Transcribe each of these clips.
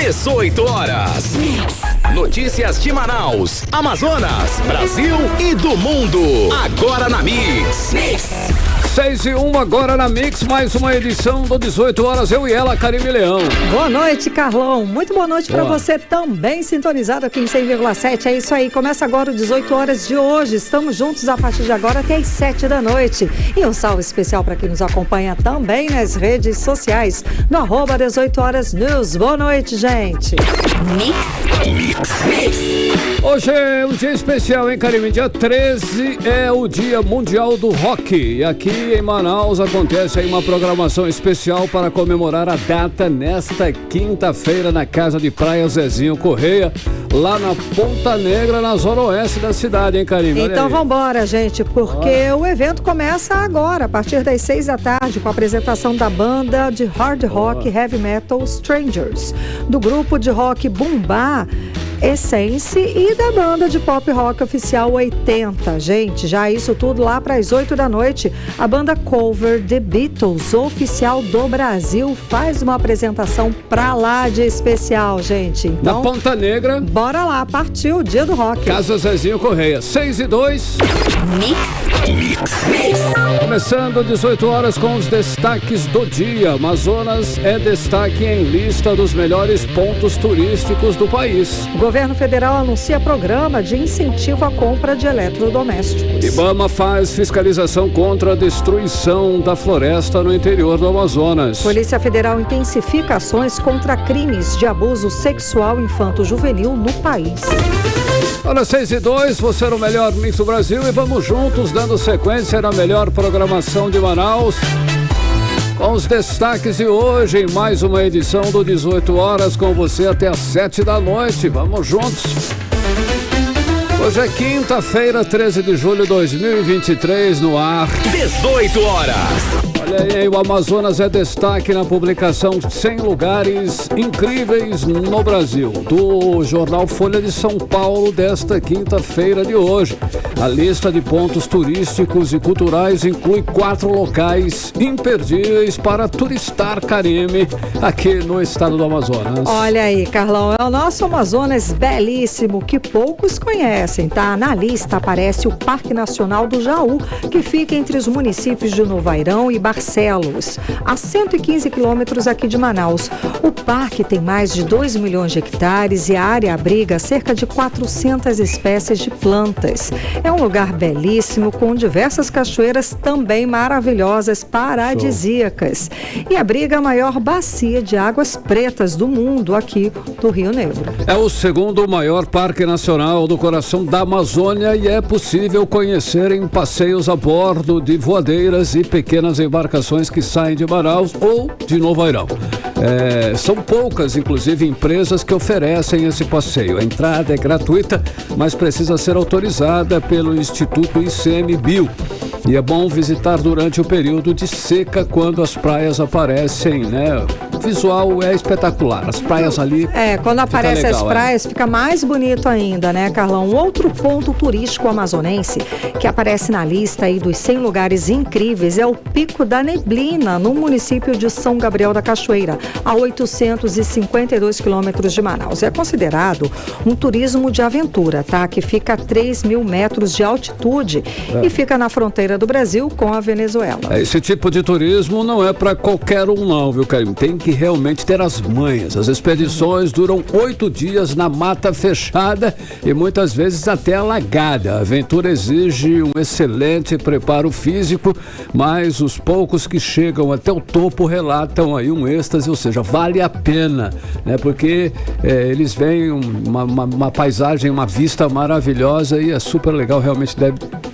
18 horas. Notícias de Manaus, Amazonas, Brasil e do mundo. Agora na Mix. 6:01 agora na Mix, mais uma edição do 18 horas, eu e ela, Karime Leão. Boa noite, Carlão. Muito boa noite para você também, sintonizado aqui em 100,7. É isso aí, começa agora o 18 horas de hoje. Estamos juntos a partir de agora até as 7 da noite. E um salve especial para quem nos acompanha também nas redes sociais, no @ 18 horas News. Boa noite, gente. Hoje é um dia especial, hein, Karime? Dia 13 é o Dia Mundial do Rock. E aqui em Manaus acontece aí uma programação especial para comemorar a data nesta quinta-feira na Casa de Praia Zezinho Correia, lá na Ponta Negra, na zona oeste da cidade, hein, Karime? Então vambora, gente, porque o evento começa agora, a partir das 6 da tarde, com a apresentação da banda de hard rock heavy metal Strangers, do grupo de rock Bumbá Essence e da banda de pop rock oficial 80. Gente, já isso tudo lá para as 8 da noite. A banda cover The Beatles, oficial do Brasil, faz uma apresentação pra lá de especial, gente. Então, na Ponta Negra. Bora lá, partiu o Dia do Rock. Casa Zezinho Correia, 6:02. Começando 18 horas com os destaques do dia. Amazonas é destaque em lista dos melhores pontos turísticos do país. O governo federal anuncia programa de incentivo à compra de eletrodomésticos. IBAMA faz fiscalização contra a destruição da floresta no interior do Amazonas. Polícia Federal intensifica ações contra crimes de abuso sexual infanto-juvenil no país. Olha, 6:02, você era o melhor Mix do Brasil e vamos juntos dando sequência na melhor programação de Manaus. Com os destaques de hoje em mais uma edição do 18 horas com você até às 7 da noite. Vamos juntos. Hoje é quinta-feira, 13 de julho de 2023, no ar. 18 horas. Olha aí, o Amazonas é destaque na publicação 100 lugares incríveis no Brasil, do jornal Folha de São Paulo desta quinta-feira de hoje. A lista de pontos turísticos e culturais inclui 4 locais imperdíveis para turistar, Karime, aqui no estado do Amazonas. Olha aí, Carlão, é o nosso Amazonas belíssimo que poucos conhecem, tá? Na lista aparece o Parque Nacional do Jaú, que fica entre os municípios de Novairão e Barcelos, a 115 quilômetros aqui de Manaus. O parque tem mais de 2 milhões de hectares e a área abriga cerca de 400 espécies de plantas. É um lugar belíssimo, com diversas cachoeiras também maravilhosas, paradisíacas. E abriga a maior bacia de águas pretas do mundo aqui do Rio Negro. É o segundo maior parque nacional do coração da Amazônia e é possível conhecer em passeios a bordo de voadeiras e pequenas embarcações que saem de Manaus ou de Novairão. São poucas, inclusive, empresas que oferecem esse passeio. A entrada é gratuita, mas precisa ser autorizada pelo Instituto ICMBio. E é bom visitar durante o período de seca, quando as praias aparecem, né? O visual é espetacular, as praias ali... quando aparecem as praias, fica mais bonito ainda, né, Carlão? Um outro ponto turístico amazonense que aparece na lista aí dos 100 lugares incríveis é o Pico da Neblina, no município de São Gabriel da Cachoeira, a 852 quilômetros de Manaus. É considerado um turismo de aventura, tá? Que fica a 3.000 metros de altitude e fica na fronteira do Brasil com a Venezuela. Esse tipo de turismo não é para qualquer um não, viu, Caio? Tem que realmente ter as manhas. As expedições duram 8 dias na mata fechada e muitas vezes até alagada. A aventura exige um excelente preparo físico, mas os poucos que chegam até o topo relatam aí um êxtase, ou seja, vale a pena, né? Porque eles veem uma paisagem, uma vista maravilhosa e é super legal, realmente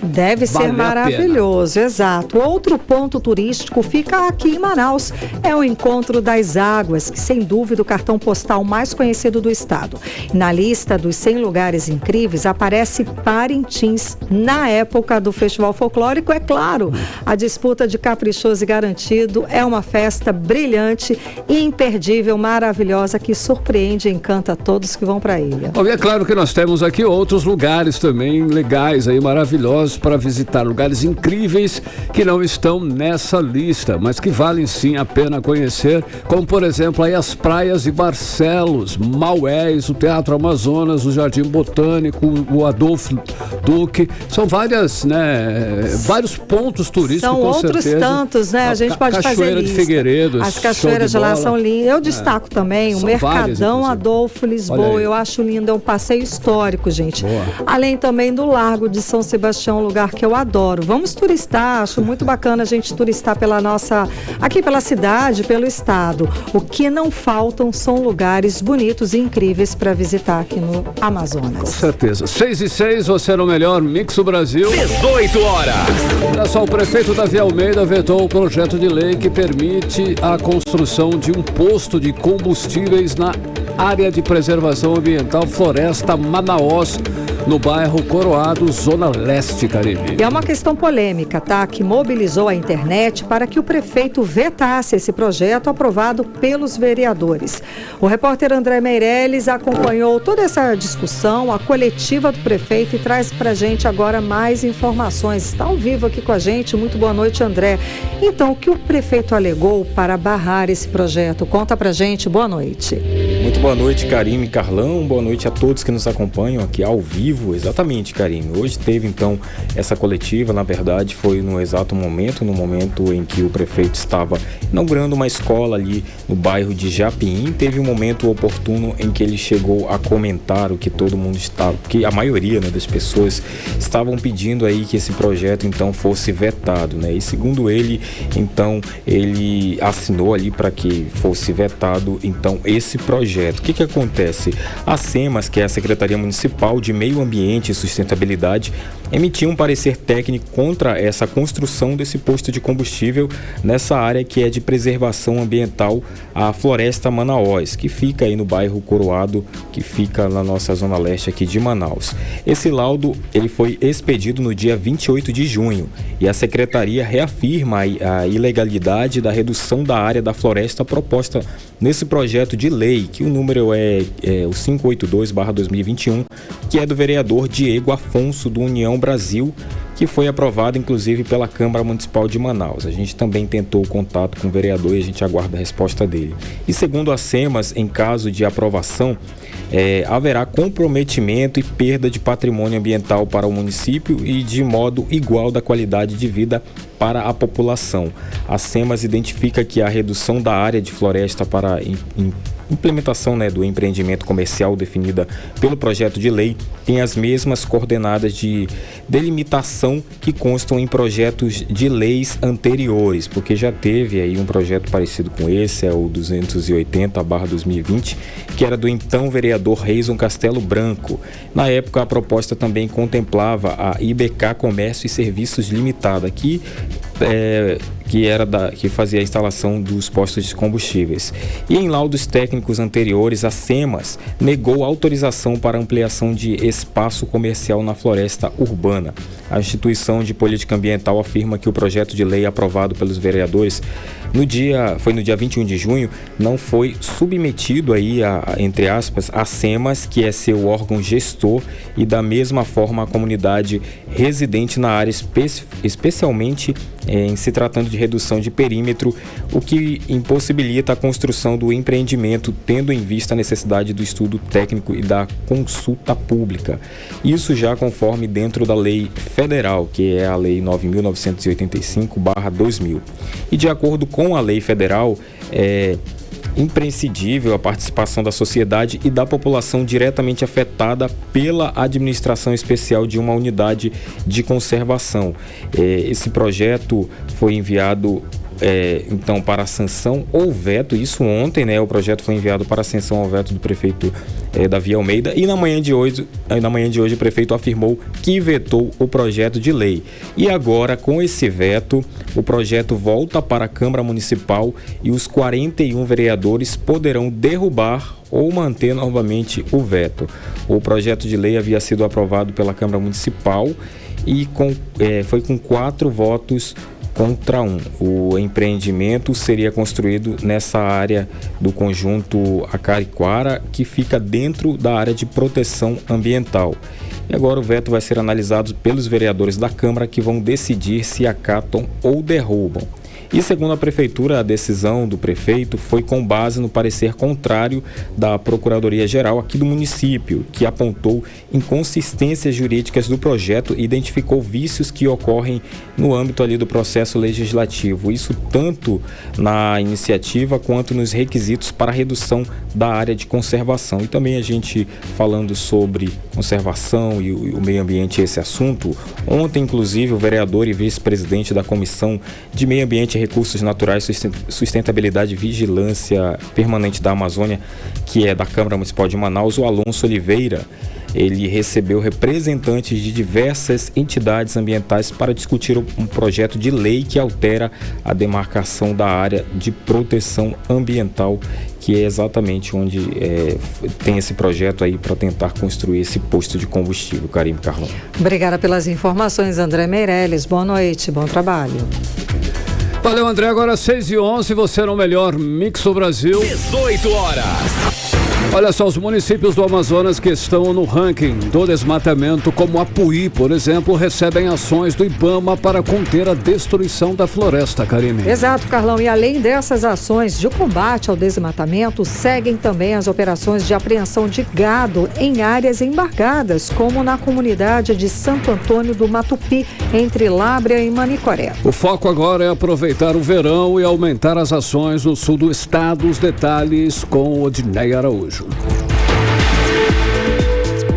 deve ser maravilhoso, exato. Outro ponto turístico fica aqui em Manaus, é o Encontro das Águas, que sem dúvida o cartão postal mais conhecido do estado. Na lista dos 100 lugares incríveis aparece Parintins, na época do Festival Folclórico, é claro. A disputa de Caprichoso e Garantido é uma festa brilhante, imperdível, maravilhosa, que surpreende e encanta todos que vão para a ilha. Bom, e é claro que nós temos aqui outros lugares também legais aí, maravilhosos para visitar, lugares incríveis incríveis que não estão nessa lista, mas que valem sim a pena conhecer, como por exemplo aí as praias de Barcelos, Maués, o Teatro Amazonas, o Jardim Botânico, o Adolfo Duque. São vários pontos turísticos. São com outros certeza. tantos, né? A gente pode fazer Cachoeira de Figueiredo. As cachoeiras de lá são lindas. Eu destaco também o Mercadão Adolfo Lisboa. Eu acho lindo, é um passeio histórico, gente. Boa. Além também do Largo de São Sebastião, um lugar que eu adoro. Vamos turistar, acho muito bacana a gente turistar aqui pela cidade, pelo estado. O que não faltam são lugares bonitos e incríveis para visitar aqui no Amazonas. Com certeza. 6:06, você no melhor Mix do Brasil. 18 horas. Olha só, o prefeito Davi Almeida vetou o projeto de lei que permite a construção de um posto de combustíveis na área de preservação ambiental Floresta Manaus, no bairro Coroado, Zona Leste, Caribe. E é uma questão polêmica, tá? Que mobilizou a internet para que o prefeito vetasse esse projeto aprovado pelos vereadores. O repórter André Meirelles acompanhou toda essa discussão, a coletiva do prefeito, e traz pra gente agora mais informações. Está ao vivo aqui com a gente. Muito boa noite, André. Então, o que o prefeito alegou para barrar esse projeto? Conta pra gente. Boa noite. Muito boa noite, Karime e Carlão. Boa noite a todos que nos acompanham aqui ao vivo. Exatamente, Karime. Hoje teve, então, essa coletiva. Na verdade, foi no exato momento, no momento em que o prefeito estava inaugurando uma escola ali no bairro de Japim. Teve um momento oportuno em que ele chegou a comentar o que todo mundo estava, que a maioria, né, das pessoas estavam pedindo aí que esse projeto, então, fosse vetado, né? E segundo ele, então, ele assinou ali para que fosse vetado, então, esse projeto. O que acontece? A SEMAS, que é a Secretaria Municipal de Meio Ambiente e Sustentabilidade, emitiu um parecer técnico contra essa construção desse posto de combustível nessa área que é de preservação ambiental, a Floresta Manaus, que fica aí no bairro Coroado, que fica na nossa zona leste aqui de Manaus. Esse laudo, ele foi expedido no dia 28 de junho e a secretaria reafirma a ilegalidade da redução da área da floresta proposta nesse projeto de lei, que o número é o 582/2021, que é do vereador Diego Afonso, do União Brasil, que foi aprovado inclusive pela Câmara Municipal de Manaus. A gente também tentou contato com o vereador e a gente aguarda a resposta dele. E segundo a SEMAS, em caso de aprovação, haverá comprometimento e perda de patrimônio ambiental para o município e de modo igual da qualidade de vida para a população. A SEMAS identifica que a redução da área de floresta para implementação, né, do empreendimento comercial definida pelo projeto de lei tem as mesmas coordenadas de delimitação que constam em projetos de leis anteriores, porque já teve aí um projeto parecido com esse, é o 280/2020, que era do então vereador Reison Castelo Branco. Na época, a proposta também contemplava a IBK Comércio e Serviços Limitada, que fazia a instalação dos postos de combustíveis. E em laudos técnicos anteriores, a SEMAS negou autorização para ampliação de espaço comercial na floresta urbana. A instituição de política ambiental afirma que o projeto de lei aprovado pelos vereadores no dia 21 de junho não foi submetido aí entre aspas, a SEMAS, que é seu órgão gestor, e da mesma forma a comunidade residente na área, especialmente em se tratando de redução de perímetro, o que impossibilita a construção do empreendimento, tendo em vista a necessidade do estudo técnico e da consulta pública. Isso já conforme dentro da lei federal, que é a Lei 9.985/2000. E de acordo com a lei federal, é imprescindível a participação da sociedade e da população diretamente afetada pela administração especial de uma unidade de conservação. Esse projeto foi enviado então para a sanção ou veto, isso ontem, né? O projeto foi enviado para a sanção ou veto do prefeito Davi Almeida, e na manhã de hoje o prefeito afirmou que vetou o projeto de lei. E agora, com esse veto, o projeto volta para a Câmara Municipal e os 41 vereadores poderão derrubar ou manter novamente o veto. O projeto de lei havia sido aprovado pela Câmara Municipal e foi com 4 votos contra 1. O empreendimento seria construído nessa área do conjunto Acariquara, que fica dentro da área de proteção ambiental. e agora o veto vai ser analisado pelos vereadores da Câmara, que vão decidir se acatam ou derrubam. E segundo a Prefeitura, a decisão do prefeito foi com base no parecer contrário da Procuradoria-Geral aqui do município, que apontou inconsistências jurídicas do projeto e identificou vícios que ocorrem no âmbito ali do processo legislativo. Isso tanto na iniciativa quanto nos requisitos para a redução da área de conservação. E também a gente falando sobre conservação e o meio ambiente, esse assunto. Ontem, inclusive, o vereador e vice-presidente da Comissão de Meio Ambiente, Recursos Naturais, Sustentabilidade e Vigilância Permanente da Amazônia, que é da Câmara Municipal de Manaus, o Alonso Oliveira, ele recebeu representantes de diversas entidades ambientais para discutir um projeto de lei que altera a demarcação da área de proteção ambiental, que é exatamente onde tem esse projeto aí para tentar construir esse posto de combustível. Karime, Carlão. Obrigada pelas informações, André Meirelles. Boa noite, bom trabalho. Valeu, André. Agora 6h11, você no melhor Mix do Brasil. 18 horas. Olha só, os municípios do Amazonas que estão no ranking do desmatamento, como Apuí, por exemplo, recebem ações do IBAMA para conter a destruição da floresta, Karime. Exato, Carlão. E além dessas ações de combate ao desmatamento, seguem também as operações de apreensão de gado em áreas embargadas, como na comunidade de Santo Antônio do Matupi, entre Lábrea e Manicoré. O foco agora é aproveitar o verão e aumentar as ações no sul do estado. Os detalhes com Odinei Araújo.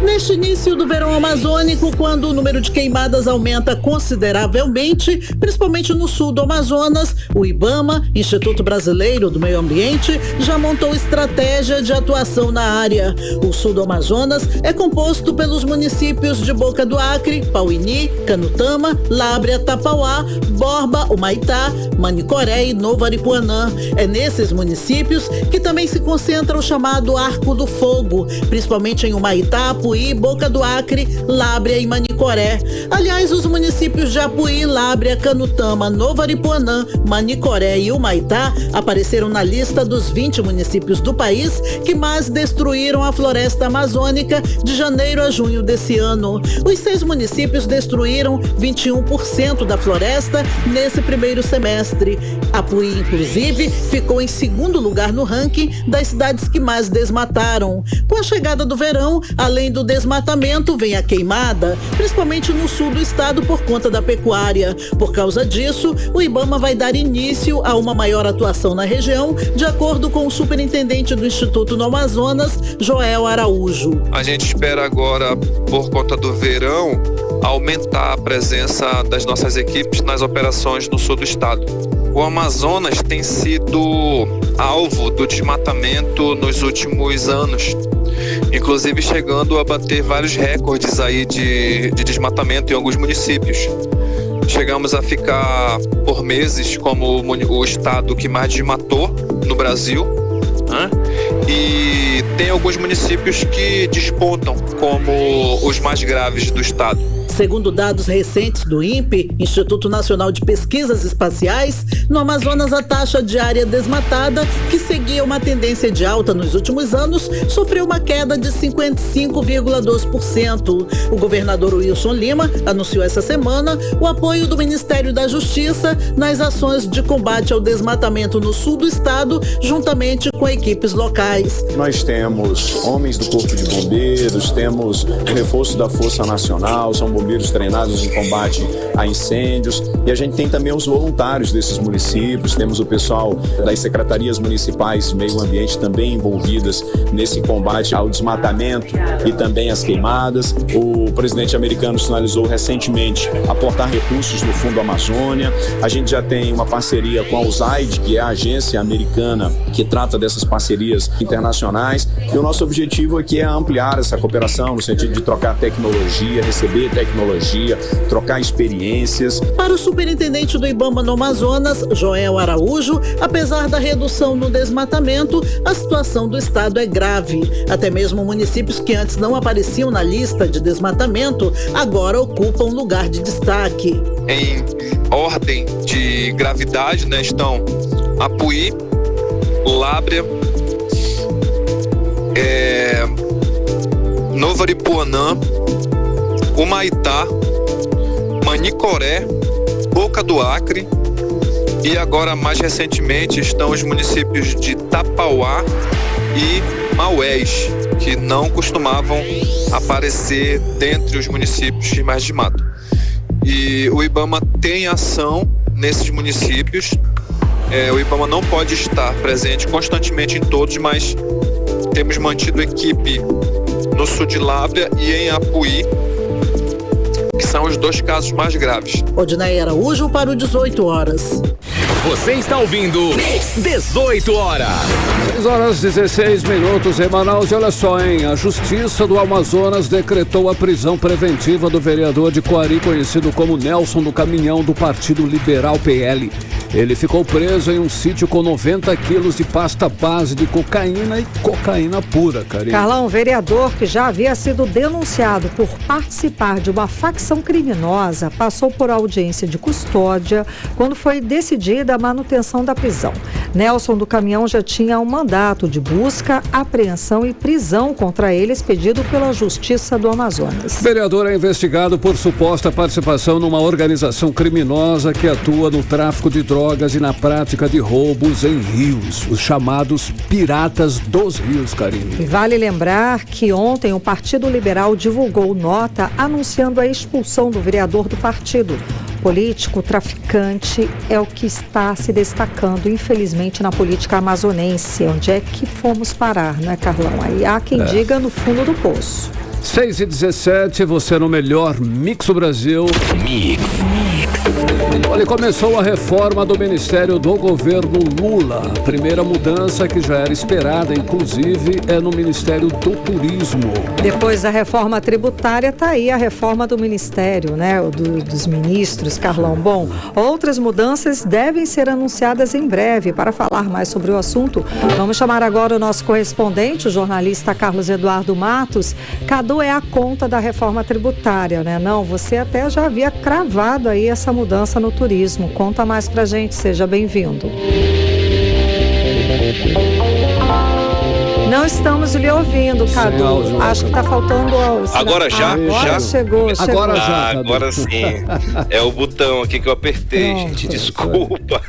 Neste início do verão amazônico, quando o número de queimadas aumenta consideravelmente, principalmente no sul do Amazonas, o IBAMA, Instituto Brasileiro do Meio Ambiente, já montou estratégia de atuação na área. O sul do Amazonas é composto pelos municípios de Boca do Acre, Pauini, Canutama, Lábrea, Tapauá, Borba, Humaitá, Manicoré e Novo Aripuanã. É nesses municípios que também se concentra o chamado Arco do Fogo, principalmente em Humaitá, Apuí, Boca do Acre, Lábrea e Manicoré. Aliás, os municípios de Apuí, Lábrea, Canutama, Novo Aripuanã, Manicoré e Humaitá apareceram na lista dos 20 municípios do país que mais destruíram a floresta amazônica de janeiro a junho desse ano. Os 6 municípios destruíram 21% da floresta nesse primeiro semestre. Apuí, inclusive, ficou em segundo lugar no ranking das cidades que mais desmataram. Com a chegada do verão, além do desmatamento, vem a queimada, principalmente no sul do estado por conta da pecuária. Por causa disso, o IBAMA vai dar início a uma maior atuação na região, de acordo com o superintendente do Instituto no Amazonas, Joel Araújo. A gente espera agora, por conta do verão, aumentar a presença das nossas equipes nas operações no sul do estado. O Amazonas tem sido alvo do desmatamento nos últimos anos, inclusive chegando a bater vários recordes aí de desmatamento em alguns municípios. Chegamos a ficar por meses como o estado que mais desmatou no Brasil, né? E tem alguns municípios que despontam como os mais graves do estado. Segundo dados recentes do INPE, Instituto Nacional de Pesquisas Espaciais, no Amazonas a taxa de área desmatada, que seguia uma tendência de alta nos últimos anos, sofreu uma queda de 55,2%. O governador Wilson Lima anunciou essa semana o apoio do Ministério da Justiça nas ações de combate ao desmatamento no sul do estado, juntamente com equipes locais. Nós temos homens do Corpo de Bombeiros, temos o reforço da Força Nacional, são bombeiros treinados em combate a incêndios, e a gente tem também os voluntários desses municípios, temos o pessoal das secretarias municipais de meio ambiente também envolvidas nesse combate ao desmatamento e também às queimadas. O presidente americano sinalizou recentemente aportar recursos no Fundo Amazônia. A gente já tem uma parceria com a USAID, que é a agência americana que trata dessas parcerias internacionais, e o nosso objetivo aqui é ampliar essa cooperação no sentido de trocar tecnologia, receber tecnologia, trocar experiências. Para o superintendente do IBAMA no Amazonas, Joel Araújo, apesar da redução no desmatamento, a situação do estado é grave. Até mesmo municípios que antes não apareciam na lista de desmatamento, agora ocupam lugar de destaque. Em ordem de gravidade, né, estão Apuí, Lábrea, Novo Aripuanã, Humaitá, Manicoré, Boca do Acre e agora mais recentemente estão os municípios de Tapauá e Maués, que não costumavam aparecer dentre os municípios de mais de mato. E o IBAMA tem ação nesses municípios. O IBAMA não pode estar presente constantemente em todos, mas temos mantido equipe no sul de Lábrea e em Apuí, que são os 2 casos mais graves. Odinei Araújo para o 18 horas. Você está ouvindo 18 horas. 6h16 em Manaus. E olha só, hein? A Justiça do Amazonas decretou a prisão preventiva do vereador de Coari, conhecido como Nelson do Caminhão, do Partido Liberal PL. Ele ficou preso em um sítio com 90 quilos de pasta base de cocaína e cocaína pura, Karine. Carlão, vereador que já havia sido denunciado por participar de uma facção criminosa, passou por audiência de custódia quando foi decidida a manutenção da prisão. Nelson do Caminhão já tinha um mandato de busca, apreensão e prisão contra ele expedido pela Justiça do Amazonas. O vereador é investigado por suposta participação numa organização criminosa que atua no tráfico de drogas e na prática de roubos em rios, os chamados piratas dos rios, Karine. E vale lembrar que ontem o Partido Liberal divulgou nota anunciando a expulsão do vereador do partido. Político traficante é o que está se destacando, infelizmente, na política amazonense. Onde é que fomos parar, né, Carlão? Aí há quem diga no fundo do poço. 6h17, você no melhor Mix do Brasil. Mix. Olha, começou a reforma do Ministério do Governo Lula. A primeira mudança que já era esperada, inclusive, é no Ministério do Turismo. Depois da reforma tributária, está aí a reforma do Ministério, né? Dos ministros, Carlão. Bom, outras mudanças devem ser anunciadas em breve. Para falar mais sobre o assunto, vamos chamar agora o nosso correspondente, o jornalista Carlos Eduardo Matos. Cadu, é a conta da reforma tributária, né? Não, você até já havia cravado aí essa mudança no turismo. Conta mais pra gente, seja bem-vindo. Não estamos lhe ouvindo, Cadu. Áudio, acho que está faltando o sinal. Agora já? Agora já? Chegou. Agora já. Agora sim. É o botão aqui que eu apertei, Pronto. gente. Desculpa.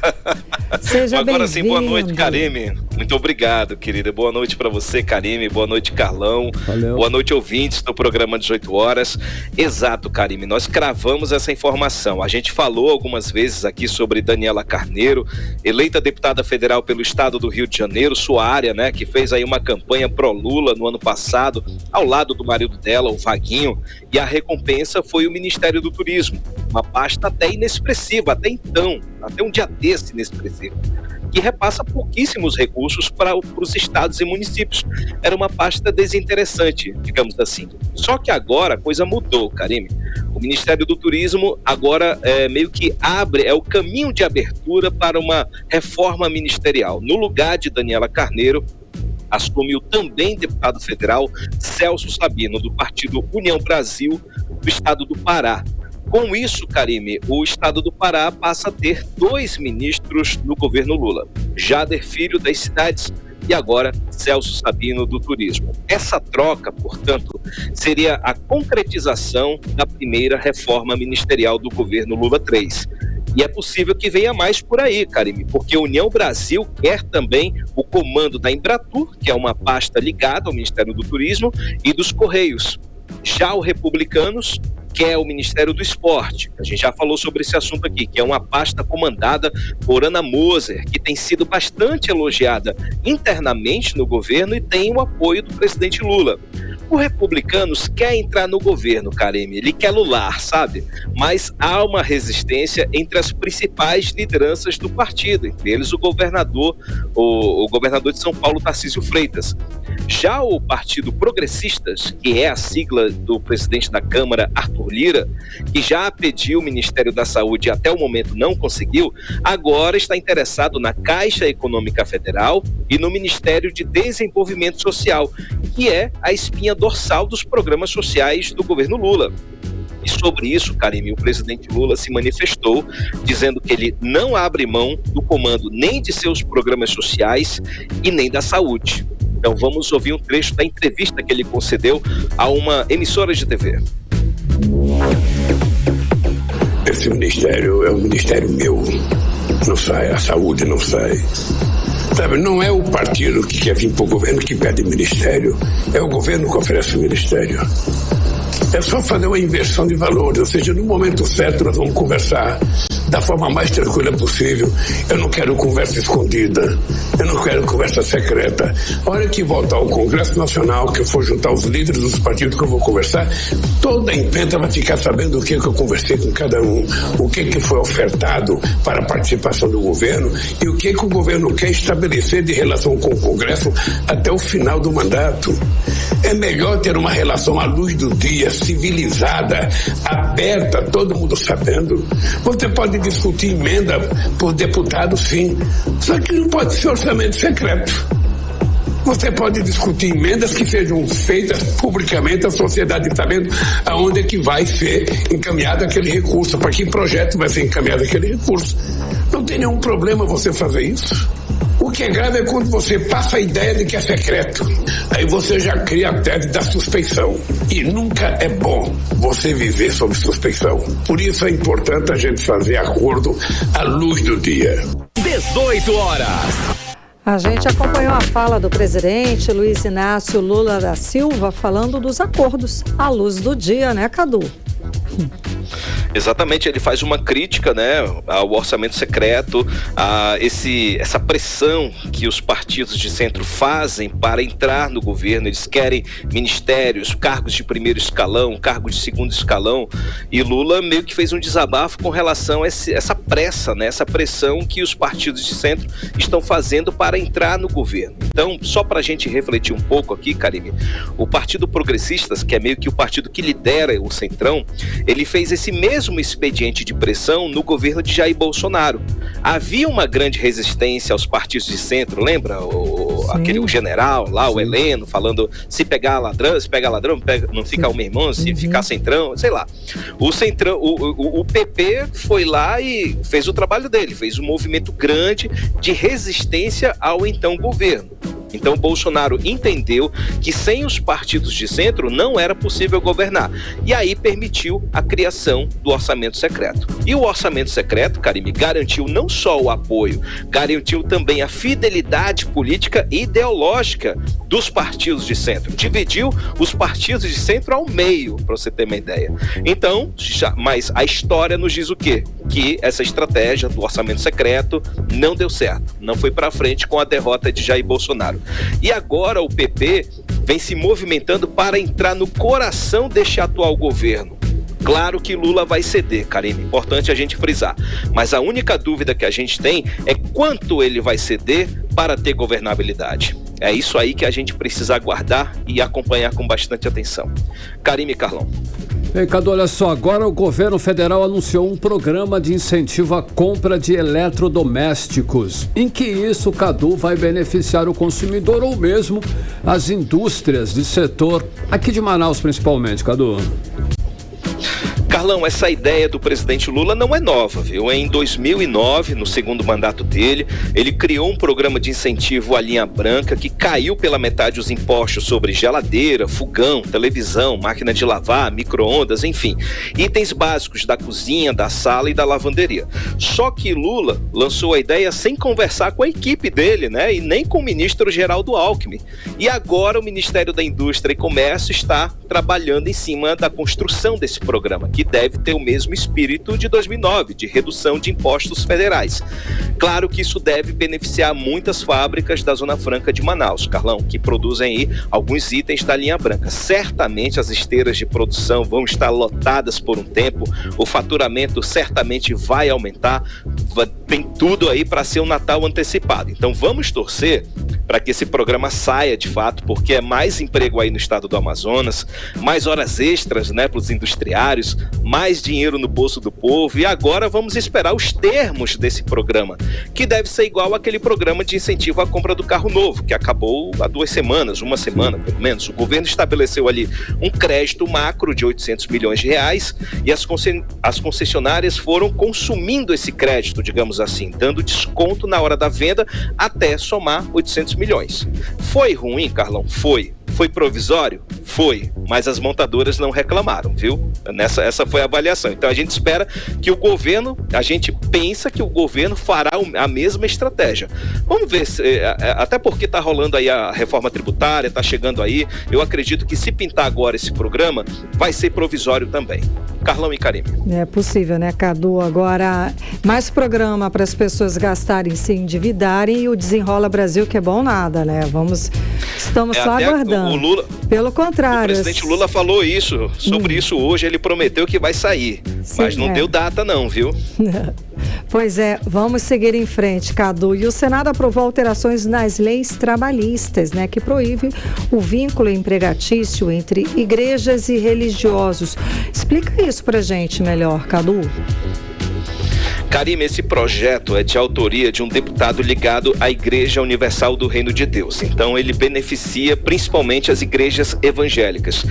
Seja Agora sim, boa noite, bem-vindo. Karime. Muito obrigado, querida. Boa noite pra você, Karime. Boa noite, Carlão. Valeu. Boa noite, ouvintes do programa 18 horas. Exato, Karime. Nós cravamos essa informação. A gente falou algumas vezes aqui sobre Daniela Carneiro, eleita deputada federal pelo estado do Rio de Janeiro, sua área, né, que fez aí uma campanha pró-Lula no ano passado, ao lado do marido dela, o Vaguinho, e a recompensa foi o Ministério do Turismo, uma pasta até inexpressiva, até então, até um dia desse inexpressivo, que repassa pouquíssimos recursos para os estados e municípios. Era uma pasta desinteressante, digamos assim. Só que agora a coisa mudou, Karime. O Ministério do Turismo agora meio que abre, é o caminho de abertura para uma reforma ministerial. No lugar de Daniela Carneiro, assume o também deputado federal Celso Sabino, do partido União Brasil, do estado do Pará. Com isso, Karime, o estado do Pará passa a ter 2 ministros no governo Lula. Jader Filho, das cidades, e agora Celso Sabino, do turismo. Essa troca, portanto, seria a concretização da primeira reforma ministerial do governo Lula 3. E é possível que venha mais por aí, Karime, porque a União Brasil quer também o comando da Embratur, que é uma pasta ligada ao Ministério do Turismo, e dos Correios. Já o Republicanos quer o Ministério do Esporte. A gente já falou sobre esse assunto aqui, que é uma pasta comandada por Ana Moser, que tem sido bastante elogiada internamente no governo e tem o apoio do presidente Lula. O Republicanos quer entrar no governo, Karime, ele quer lular, sabe? Mas há uma resistência entre as principais lideranças do partido, entre eles o governador de São Paulo, Tarcísio Freitas. Já o Partido Progressistas, que é a sigla do presidente da Câmara, Arthur Lira, que já pediu o Ministério da Saúde e até o momento não conseguiu, agora está interessado na Caixa Econômica Federal e no Ministério de Desenvolvimento Social, que é a espinha dorsal dos programas sociais do governo Lula. E sobre isso, Karime, o presidente Lula se manifestou, dizendo que ele não abre mão do comando nem de seus programas sociais e nem da saúde. Então vamos ouvir um trecho da entrevista que ele concedeu a uma emissora de TV. Esse ministério é um ministério meu. Não sai, a saúde não sai. Sabe, não é o partido que quer vir para o governo que pede ministério, é o governo que oferece o ministério. É só fazer uma inversão de valores, ou seja, no momento certo nós vamos conversar da forma mais tranquila possível. Eu não quero conversa escondida, eu não quero conversa secreta. A hora que voltar ao Congresso Nacional, que eu for juntar os líderes dos partidos que eu vou conversar, toda a imprensa vai ficar sabendo o que eu conversei com cada um, o que foi ofertado para a participação do governo e o que o governo quer estabelecer de relação com o Congresso até o final do mandato. É melhor ter uma relação à luz do dia, civilizada, aberta, todo mundo sabendo. Você pode discutir emenda por deputado, sim, só que não pode ser orçamento secreto. Você pode discutir emendas que sejam feitas publicamente, a sociedade sabendo aonde é que vai ser encaminhado aquele recurso, para que projeto vai ser encaminhado aquele recurso. Não tem nenhum problema você fazer isso. O que é grave é quando você passa a ideia de que é secreto. Aí você já cria a tese da suspeição. E nunca é bom você viver sob suspeição. Por isso é importante a gente fazer acordo à luz do dia. 18 horas. A gente acompanhou a fala do presidente Luiz Inácio Lula da Silva falando dos acordos à luz do dia, né, Cadu? Exatamente, ele faz uma crítica, né, ao orçamento secreto, a essa pressão que os partidos de centro fazem para entrar no governo. Eles querem ministérios, cargos de primeiro escalão, cargos de segundo escalão, e Lula meio que fez um desabafo com relação a essa pressa, né, essa pressão que os partidos de centro estão fazendo para entrar no governo. Então, só para a gente refletir um pouco aqui, Karine, o Partido Progressistas, que é meio que o partido que lidera o Centrão, ele fez esse mesmo expediente de pressão no governo de Jair Bolsonaro. Havia uma grande resistência aos partidos de centro, lembra? O general lá, o Heleno, falando se pegar ladrão, não fica o meu irmão, se ficar centrão, sei lá. O PP foi lá e fez o trabalho dele, fez um movimento grande de resistência ao então governo. Então Bolsonaro entendeu que sem os partidos de centro não era possível governar. E aí permitiu a criação do orçamento secreto. E o orçamento secreto, Karime, garantiu não só o apoio, garantiu também a fidelidade política e ideológica dos partidos de centro. Dividiu os partidos de centro ao meio, para você ter uma ideia. Então, mas a história nos diz o quê? Que essa estratégia do orçamento secreto não deu certo. Não foi para frente com a derrota de Jair Bolsonaro. E agora o PP vem se movimentando para entrar no coração deste atual governo. Claro que Lula vai ceder, Karine, importante a gente frisar. Mas a única dúvida que a gente tem é quanto ele vai ceder para ter governabilidade. É isso aí que a gente precisa aguardar e acompanhar com bastante atenção. Karine e Carlão. Ei, Cadu, olha só, agora o governo federal anunciou um programa de incentivo à compra de eletrodomésticos. Em que isso, Cadu, vai beneficiar o consumidor ou mesmo as indústrias de setor aqui de Manaus, principalmente, Cadu? Carlão, essa ideia do presidente Lula não é nova, viu? Em 2009, no segundo mandato dele, ele criou um programa de incentivo à linha branca que caiu pela metade os impostos sobre geladeira, fogão, televisão, máquina de lavar, micro-ondas, enfim, itens básicos da cozinha, da sala e da lavanderia. Só que Lula lançou a ideia sem conversar com a equipe dele, né? E nem com o ministro Geraldo Alckmin. E agora o Ministério da Indústria e Comércio está trabalhando em cima da construção desse programa, que deve ter o mesmo espírito de 2009, de redução de impostos federais. Claro que isso deve beneficiar muitas fábricas da Zona Franca de Manaus, Carlão, que produzem aí alguns itens da linha branca. Certamente as esteiras de produção vão estar lotadas por um tempo, o faturamento certamente vai aumentar, tem tudo aí para ser um Natal antecipado. Então vamos torcer para que esse programa saia de fato, porque é mais emprego aí no estado do Amazonas, mais horas extras, né, para os industriários, mais dinheiro no bolso do povo. E agora vamos esperar os termos desse programa, que deve ser igual àquele programa de incentivo à compra do carro novo, que acabou há 2 semanas, uma semana pelo menos. O governo estabeleceu ali um crédito macro de 800 milhões de reais e as concessionárias foram consumindo esse crédito, digamos assim, dando desconto na hora da venda até somar 800 milhões. Foi ruim, Carlão? Foi. Foi provisório? Foi, mas as montadoras não reclamaram, viu? Essa foi a avaliação. Então a gente espera que o governo, a gente pensa que o governo fará a mesma estratégia. Vamos ver, até porque está rolando aí a reforma tributária, está chegando aí. Eu acredito que se pintar agora esse programa, vai ser provisório também. Carlão e Karime. É possível, né, Cadu? Agora, mais programa para as pessoas gastarem, se endividarem, e o Desenrola Brasil, que é bom nada, né? Estamos só aguardando. O Lula, pelo contrário. O presidente Lula falou sobre isso hoje, ele prometeu que vai sair. Sim, mas não deu data não, viu? Pois é, vamos seguir em frente, Cadu. E o Senado aprovou alterações nas leis trabalhistas, né, que proíbe o vínculo empregatício entre igrejas e religiosos. Explica isso pra gente melhor, Cadu. Karime, esse projeto é de autoria de um deputado ligado à Igreja Universal do Reino de Deus. Então, ele beneficia principalmente as igrejas evangélicas.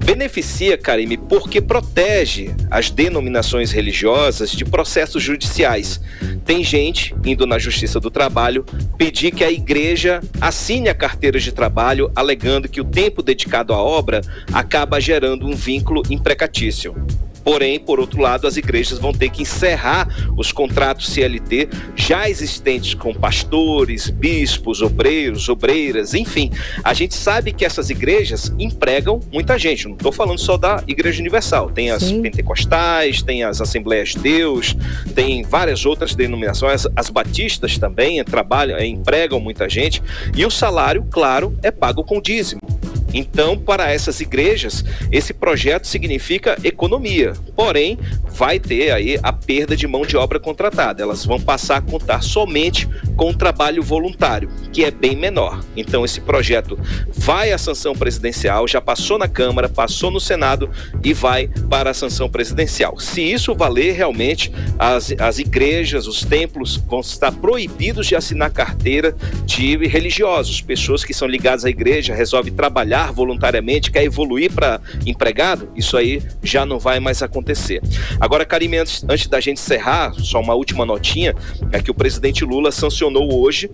Beneficia, Karime, porque protege as denominações religiosas de processos judiciais. Tem gente indo na Justiça do Trabalho pedir que a igreja assine a carteira de trabalho, alegando que o tempo dedicado à obra acaba gerando um vínculo empregatício. Porém, por outro lado, as igrejas vão ter que encerrar os contratos CLT já existentes com pastores, bispos, obreiros, obreiras, enfim. A gente sabe que essas igrejas empregam muita gente. Não estou falando só da Igreja Universal. Tem as pentecostais, tem as Assembleias de Deus, tem várias outras denominações. As batistas também empregam muita gente. E o salário, claro, é pago com dízimo. Então, para essas igrejas, esse projeto significa economia, porém, vai ter aí a perda de mão de obra contratada. Elas vão passar a contar somente com o trabalho voluntário, que é bem menor. Então, esse projeto vai à sanção presidencial, já passou na Câmara, passou no Senado e vai para a sanção presidencial. Se isso valer, realmente, as igrejas, os templos vão estar proibidos de assinar carteira de religiosos. Pessoas que são ligadas à igreja, resolvem trabalhar voluntariamente, quer evoluir para empregado, isso aí já não vai mais acontecer. Agora, Karime, antes da gente encerrar, só uma última notinha, é que o presidente Lula sancionou hoje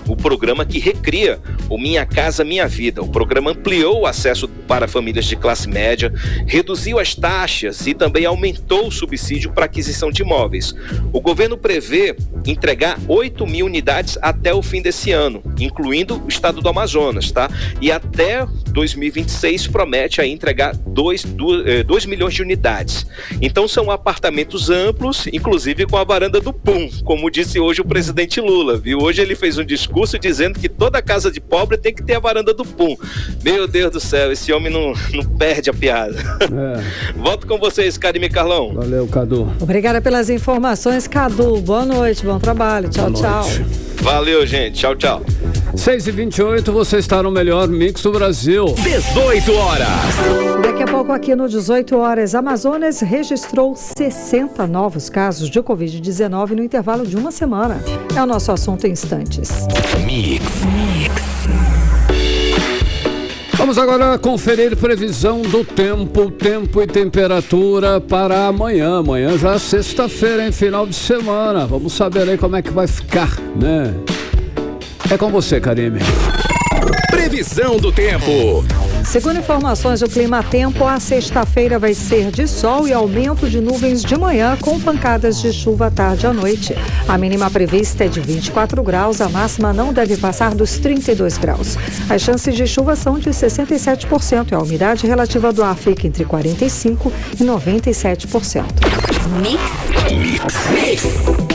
o programa que recria o Minha Casa Minha Vida. O programa ampliou o acesso para famílias de classe média, reduziu as taxas e também aumentou o subsídio para aquisição de imóveis. O governo prevê entregar 8 mil unidades até o fim desse ano, incluindo o estado do Amazonas, tá? E até 2026 promete aí entregar 2 milhões de unidades. Então são apartamentos amplos, inclusive com a varanda do Pum, como disse hoje o presidente Lula, viu? Hoje ele fez um discurso dizendo que toda casa de pobre tem que ter a varanda do Pum. Meu Deus do céu, esse homem não perde a piada. Volto com vocês, Karime e Carlão. Valeu, Cadu. Obrigada pelas informações, Cadu. Boa noite, bom trabalho. Tchau, tchau. Valeu, gente. Tchau, tchau. 6h28, você está no melhor mix do Brasil. 18 horas. Daqui a pouco aqui no 18 horas, Amazonas registrou 60 novos casos de Covid-19 no intervalo de uma semana. É o nosso assunto em instantes. Mix. Vamos agora conferir previsão do tempo e temperatura para amanhã. Amanhã já é sexta-feira, hein? Final de semana. Vamos saber aí como é que vai ficar, né? É com você, Karime. Previsão do tempo. Segundo informações do Clima Tempo, a sexta-feira vai ser de sol e aumento de nuvens de manhã, com pancadas de chuva à tarde e à noite. A mínima prevista é de 24 graus, a máxima não deve passar dos 32 graus. As chances de chuva são de 67% e a umidade relativa do ar fica entre 45% e 97%.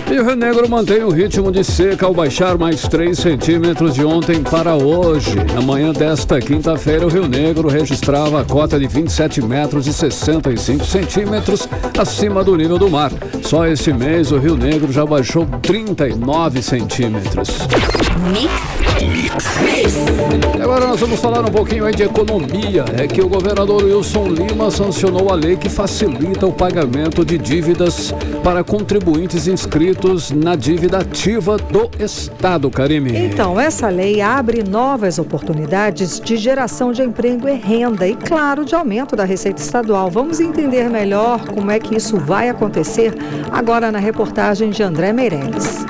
E o Rio Negro mantém o ritmo de seca ao baixar mais 3 centímetros de ontem para hoje. Na manhã desta quinta-feira, o Rio Negro registrava a cota de 27 metros e 65 centímetros acima do nível do mar. Só este mês, o Rio Negro já baixou 39 centímetros. E agora nós vamos falar um pouquinho aí de economia. É que o governador Wilson Lima sancionou a lei que facilita o pagamento de dívidas para contribuintes inscritos na dívida ativa do Estado, Karime. Então, essa lei abre novas oportunidades de geração de emprego e renda e, claro, de aumento da receita estadual. Vamos entender melhor como é que isso vai acontecer agora na reportagem de André Meirelles.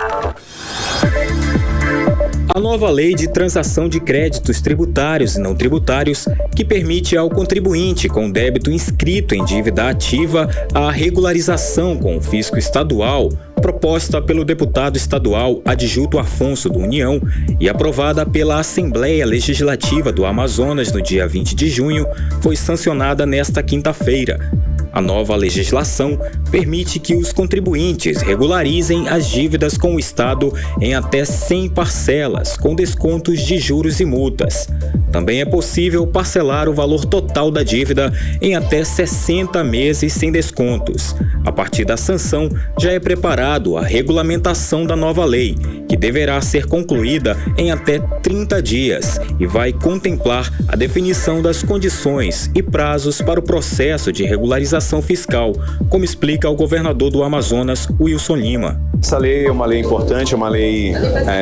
A nova lei de transação de créditos tributários e não tributários, que permite ao contribuinte com débito inscrito em dívida ativa a regularização com o fisco estadual, proposta pelo deputado estadual Adjunto Afonso do União e aprovada pela Assembleia Legislativa do Amazonas no dia 20 de junho, foi sancionada nesta quinta-feira. A nova legislação permite que os contribuintes regularizem as dívidas com o Estado em até 100 parcelas, com descontos de juros e multas. Também é possível parcelar o valor total da dívida em até 60 meses sem descontos. A partir da sanção, já é preparado a regulamentação da nova lei, que deverá ser concluída em até 30 dias e vai contemplar a definição das condições e prazos para o processo de regularização fiscal, como explica o governador do Amazonas, Wilson Lima. Essa lei é uma lei importante, é uma lei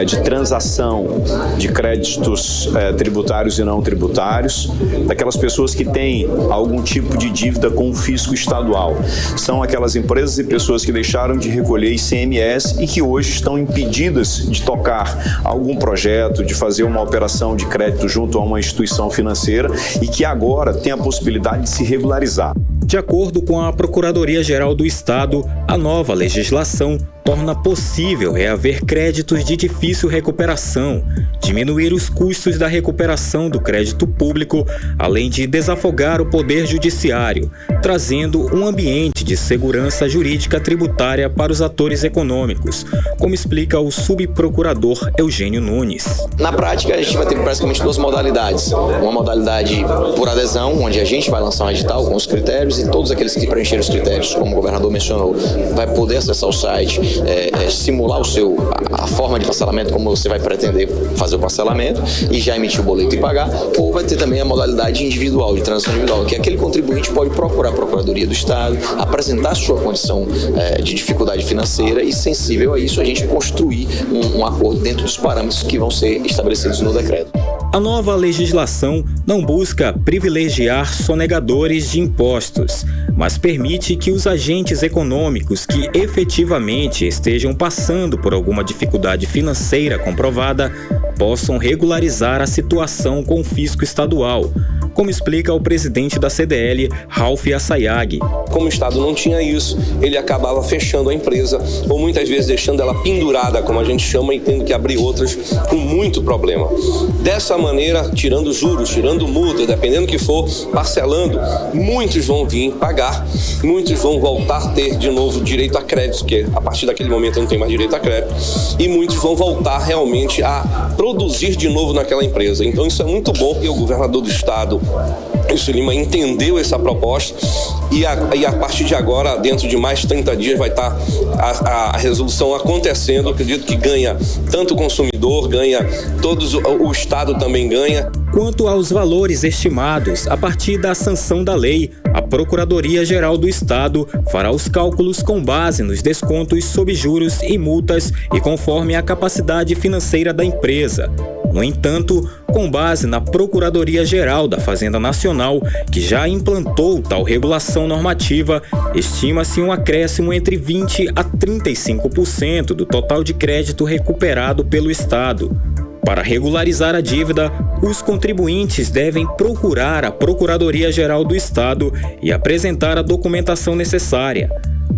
de transação de créditos tributários e não tributários, daquelas pessoas que têm algum tipo de dívida com o fisco estadual. São aquelas empresas e pessoas que deixaram de recolher ICMS e que hoje estão impedidas de tocar algum projeto, de fazer uma operação de crédito junto a uma instituição financeira e que agora têm a possibilidade de se regularizar. De acordo com a Procuradoria-Geral do Estado, a nova legislação torna possível reaver créditos de difícil recuperação, diminuir os custos da recuperação do crédito público, além de desafogar o poder judiciário, trazendo um ambiente de segurança jurídica tributária para os atores econômicos, como explica o subprocurador Eugênio Nunes. Na prática, a gente vai ter praticamente duas modalidades. Uma modalidade por adesão, onde a gente vai lançar um edital com os critérios e todos aqueles que preencheram os critérios, como o governador mencionou, vai poder acessar o site, simular a forma de parcelamento, como você vai pretender fazer o parcelamento e já emitir o boleto e pagar, ou vai ter também a modalidade individual, de transação individual, que aquele contribuinte pode procurar a Procuradoria do Estado, apresentar sua condição de dificuldade financeira e, sensível a isso, a gente construir um acordo dentro dos parâmetros que vão ser estabelecidos no decreto. A nova legislação não busca privilegiar sonegadores de impostos, mas permite que os agentes econômicos que efetivamente estejam passando por alguma dificuldade financeira comprovada possam regularizar a situação com o fisco estadual, como explica o presidente da CDL, Ralph Assayag. Como o Estado não tinha isso, ele acabava fechando a empresa ou muitas vezes deixando ela pendurada, como a gente chama, e tendo que abrir outras com muito problema. Dessa maneira, tirando juros, tirando multa, dependendo do que for, parcelando, muitos vão vir pagar, muitos vão voltar a ter de novo direito a crédito, que a partir daquele momento não tem mais direito a crédito, e muitos vão voltar realmente a produzir de novo naquela empresa. Então isso é muito bom e o governador do Estado, Wilson Lima, entendeu essa proposta e a partir de agora, dentro de mais 30 dias, vai estar a resolução acontecendo. Eu acredito que ganha tanto o consumidor, ganha o Estado também ganha. Quanto aos valores estimados, a partir da sanção da lei, a Procuradoria-Geral do Estado fará os cálculos com base nos descontos sob juros e multas e conforme a capacidade financeira da empresa. No entanto, com base na Procuradoria-Geral da Fazenda Nacional, que já implantou tal regulação normativa, estima-se um acréscimo entre 20% a 35% do total de crédito recuperado pelo Estado. Para regularizar a dívida, os contribuintes devem procurar a Procuradoria-Geral do Estado e apresentar a documentação necessária.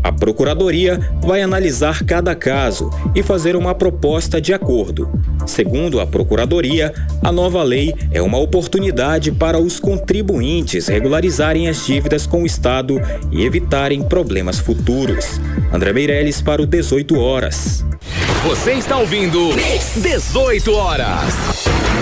A Procuradoria vai analisar cada caso e fazer uma proposta de acordo. Segundo a Procuradoria, a nova lei é uma oportunidade para os contribuintes regularizarem as dívidas com o Estado e evitarem problemas futuros. André Meirelles para o 18 Horas. Você está ouvindo 18 Horas.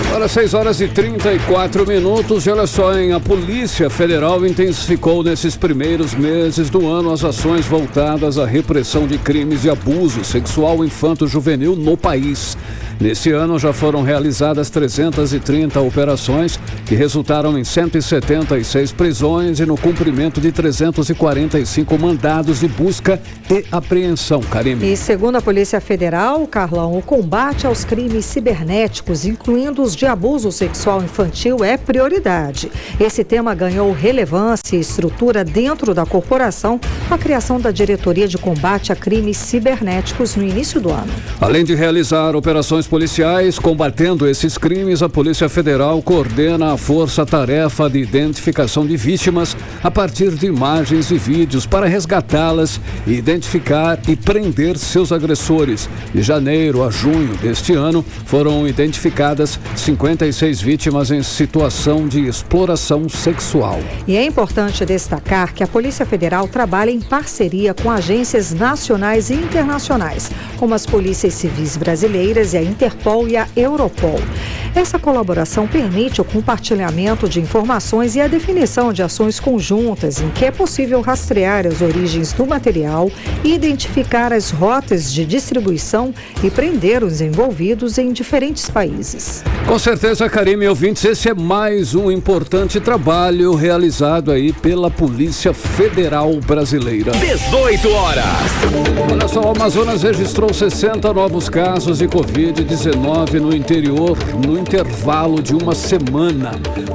Agora 6 horas e 34 minutos. E olha só, hein? A Polícia Federal intensificou nesses primeiros meses do ano as ações voltadas à repressão de crimes de abuso sexual infanto-juvenil no país. Nesse ano já foram realizadas 330 operações que resultaram em 176 prisões e no cumprimento de 345 mandados de busca e apreensão. Karime. E segundo a Polícia Federal, Carlão, o combate aos crimes cibernéticos, incluindo os de abuso sexual infantil, é prioridade. Esse tema ganhou relevância e estrutura dentro da corporação com a criação da Diretoria de Combate a Crimes Cibernéticos no início do ano. Além de realizar operações ações policiais combatendo esses crimes, a Polícia Federal coordena a força-tarefa de identificação de vítimas a partir de imagens e vídeos para resgatá-las, identificar e prender seus agressores. De janeiro a junho deste ano, foram identificadas 56 vítimas em situação de exploração sexual. E é importante destacar que a Polícia Federal trabalha em parceria com agências nacionais e internacionais, como as polícias civis brasileiras e a Interpol e a Europol. Essa colaboração permite o compartilhamento de informações e a definição de ações conjuntas em que é possível rastrear as origens do material, identificar as rotas de distribuição e prender os envolvidos em diferentes países. Com certeza, Karime, ouvintes, esse é mais um importante trabalho realizado aí pela Polícia Federal Brasileira. 18 horas. Olha só, o Amazonas registrou 60 novos casos de Covid-19 no interior, no intervalo de uma semana.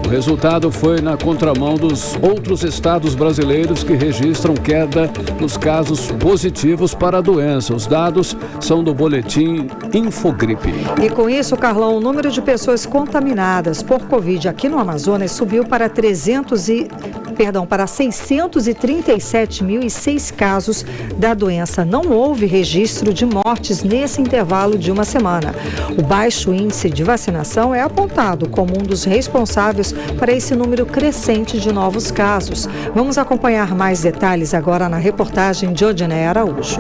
O resultado foi na contramão dos outros estados brasileiros que registram queda nos casos positivos para a doença. Os dados são do boletim Infogripe. E com isso, Carlão, o número de pessoas contaminadas por Covid aqui no Amazonas subiu para 637.006 casos da doença. Não houve registro de mortes nesse intervalo de uma semana. O baixo índice de vacinação é apontado como um dos responsáveis para esse número crescente de novos casos. Vamos acompanhar mais detalhes agora na reportagem de Odinei Araújo.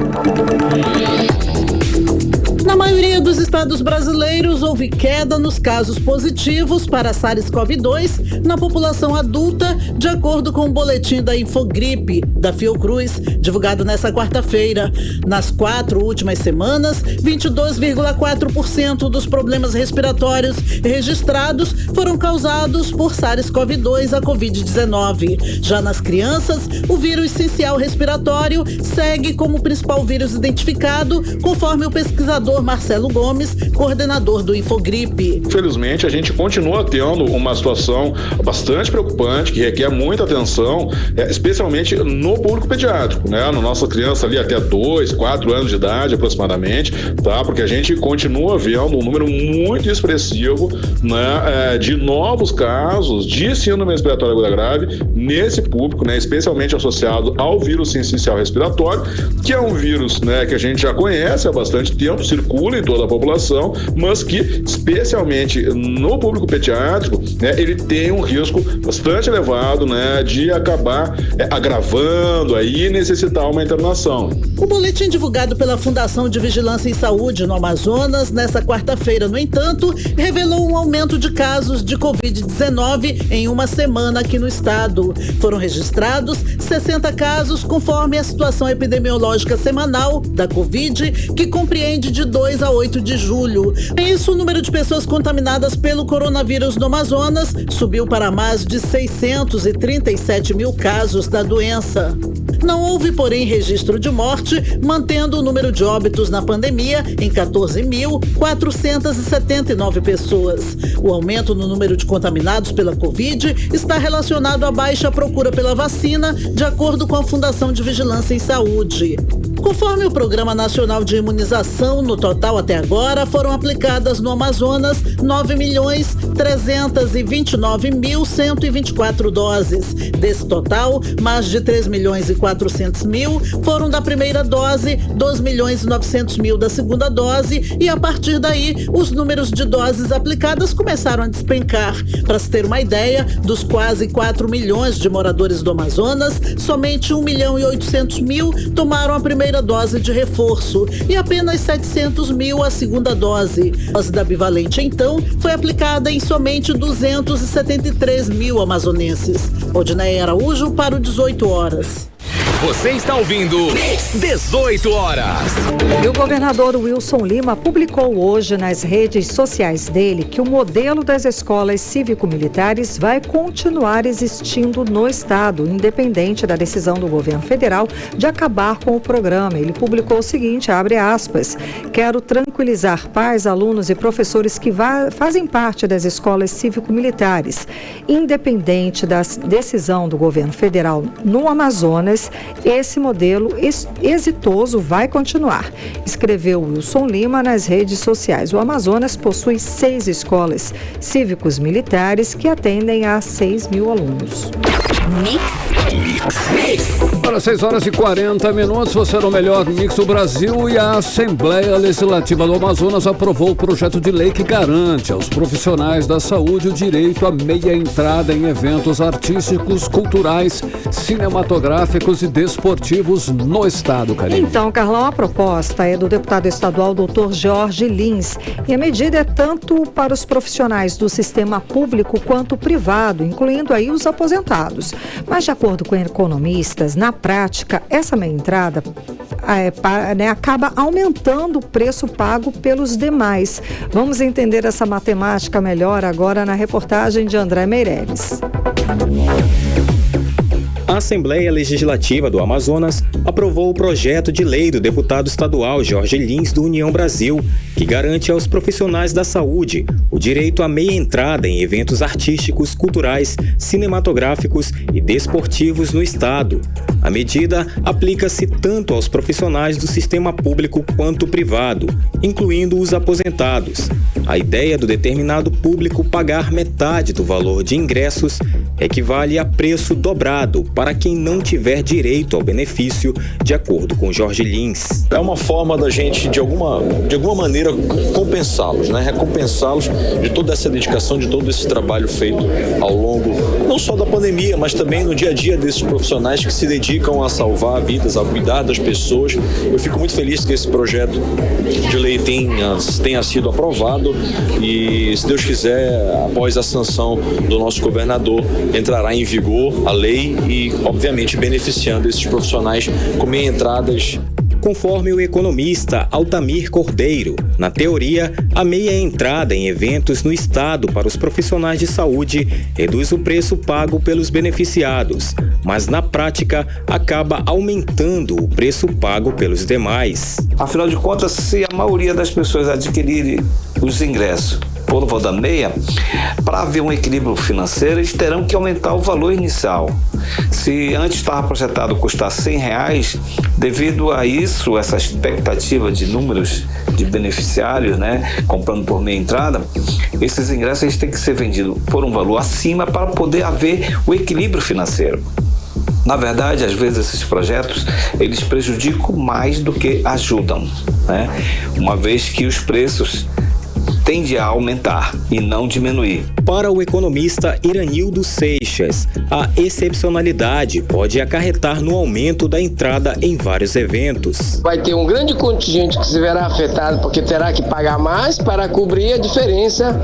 Na maioria dos estados brasileiros, houve queda nos casos positivos para SARS-CoV-2 na população adulta, de acordo com o boletim da Infogripe, da Fiocruz, divulgado nesta quarta-feira. Nas 4 últimas semanas, 22,4% dos problemas respiratórios registrados foram causados por SARS-CoV-2, a Covid-19. Já nas crianças, o vírus sincial respiratório segue como o principal vírus identificado, conforme o pesquisador Marcelo Gomes, coordenador do Infogripe. Infelizmente, a gente continua tendo uma situação bastante preocupante, que requer muita atenção, especialmente no público pediátrico, né? Na nossa criança ali até 2, 4 anos de idade aproximadamente, tá? Porque a gente continua vendo um número muito expressivo, né, de novos casos de síndrome respiratória aguda grave nesse público, né, especialmente associado ao vírus sincicial respiratório, que é um vírus, né, que a gente já conhece há bastante tempo, circula em toda a população, mas que, especialmente no público pediátrico, né, ele tem um risco bastante elevado, né, de acabar agravando aí e necessitar uma internação. O boletim divulgado pela Fundação de Vigilância em Saúde no Amazonas, nesta quarta-feira, no entanto, revelou um aumento de casos de Covid-19 em uma semana aqui no estado. Foram registrados 60 casos, conforme a situação epidemiológica semanal da Covid, que compreende de 2 a 8 de julho. Com isso, o número de pessoas contaminadas pelo coronavírus no Amazonas subiu para mais de 637 mil casos da doença. Não houve, porém, registro de morte, mantendo o número de óbitos na pandemia em 14.479 pessoas. O aumento no número de contaminados pela Covid está relacionado à baixa procura pela vacina, de acordo com a Fundação de Vigilância em Saúde. Conforme o Programa Nacional de Imunização, no total até agora foram aplicadas no Amazonas 9.329.124 doses. Desse total, mais de 3.400.000 foram da primeira dose, 2.900.000 da segunda dose e a partir daí os números de doses aplicadas começaram a despencar. Para se ter uma ideia, dos quase 4 milhões de moradores do Amazonas, somente 1.800.000 tomaram a primeira dose de reforço e apenas 700.000 a segunda dose. A dose da bivalente, então, foi aplicada em somente 273.000 amazonenses. Odinei Araújo para o 18 horas. Você está ouvindo 18 horas. E o governador Wilson Lima publicou hoje nas redes sociais dele que o modelo das escolas cívico-militares vai continuar existindo no estado, independente da decisão do governo federal de acabar com o programa. Ele publicou o seguinte, abre aspas, quero tranquilizar pais, alunos e professores que fazem parte das escolas cívico-militares. Independente da decisão do governo federal no Amazonas, Esse modelo exitoso vai continuar, escreveu Wilson Lima nas redes sociais. O Amazonas possui 6 escolas cívicos militares que atendem a 6 mil alunos. Para 6h40, você no melhor mix do Brasil, e a Assembleia Legislativa do Amazonas aprovou o projeto de lei que garante aos profissionais da saúde o direito à meia entrada em eventos artísticos, culturais, cinematográficos e desportivos no estado, Karine. Então, Carlão, a proposta é do deputado estadual Dr. Jorge Lins, e a medida é tanto para os profissionais do sistema público quanto privado, incluindo aí os aposentados. Mas, de acordo com economistas, na prática, essa meia entrada acaba aumentando o preço pago pelos demais. Vamos entender essa matemática melhor agora na reportagem de André Meirelles. A Assembleia Legislativa do Amazonas aprovou o projeto de lei do deputado estadual Jorge Lins, do União Brasil, que garante aos profissionais da saúde o direito à meia entrada em eventos artísticos, culturais, cinematográficos e desportivos no estado. A medida aplica-se tanto aos profissionais do sistema público quanto privado, incluindo os aposentados. A ideia do determinado público pagar metade do valor de ingressos equivale a preço dobrado para quem não tiver direito ao benefício, de acordo com Jorge Lins. É uma forma da gente, de alguma maneira, compensá-los, né? Recompensá-los de toda essa dedicação, de todo esse trabalho feito ao longo, não só da pandemia, mas também no dia a dia desses profissionais que se dedicam a salvar vidas, a cuidar das pessoas. Eu fico muito feliz que esse projeto de lei tenha sido aprovado e, se Deus quiser, após a sanção do nosso governador, entrará em vigor a lei e, obviamente, beneficiando esses profissionais com meia entradas. Conforme o economista Altamir Cordeiro, na teoria, a meia entrada em eventos no estado para os profissionais de saúde reduz o preço pago pelos beneficiados, mas na prática acaba aumentando o preço pago pelos demais. Afinal de contas, se a maioria das pessoas adquirirem os ingressos por valor da meia, para haver um equilíbrio financeiro, eles terão que aumentar o valor inicial. Se antes estava projetado custar R$100, devido a isso, essa expectativa de números de beneficiários, né, comprando por meia entrada, esses ingressos eles têm que ser vendidos por um valor acima para poder haver o equilíbrio financeiro. Na verdade, às vezes esses projetos, eles prejudicam mais do que ajudam, né? Uma vez que os preços tende a aumentar e não diminuir. Para o economista Iranildo Seixas, a excepcionalidade pode acarretar no aumento da entrada em vários eventos. Vai ter um grande contingente que se verá afetado porque terá que pagar mais para cobrir a diferença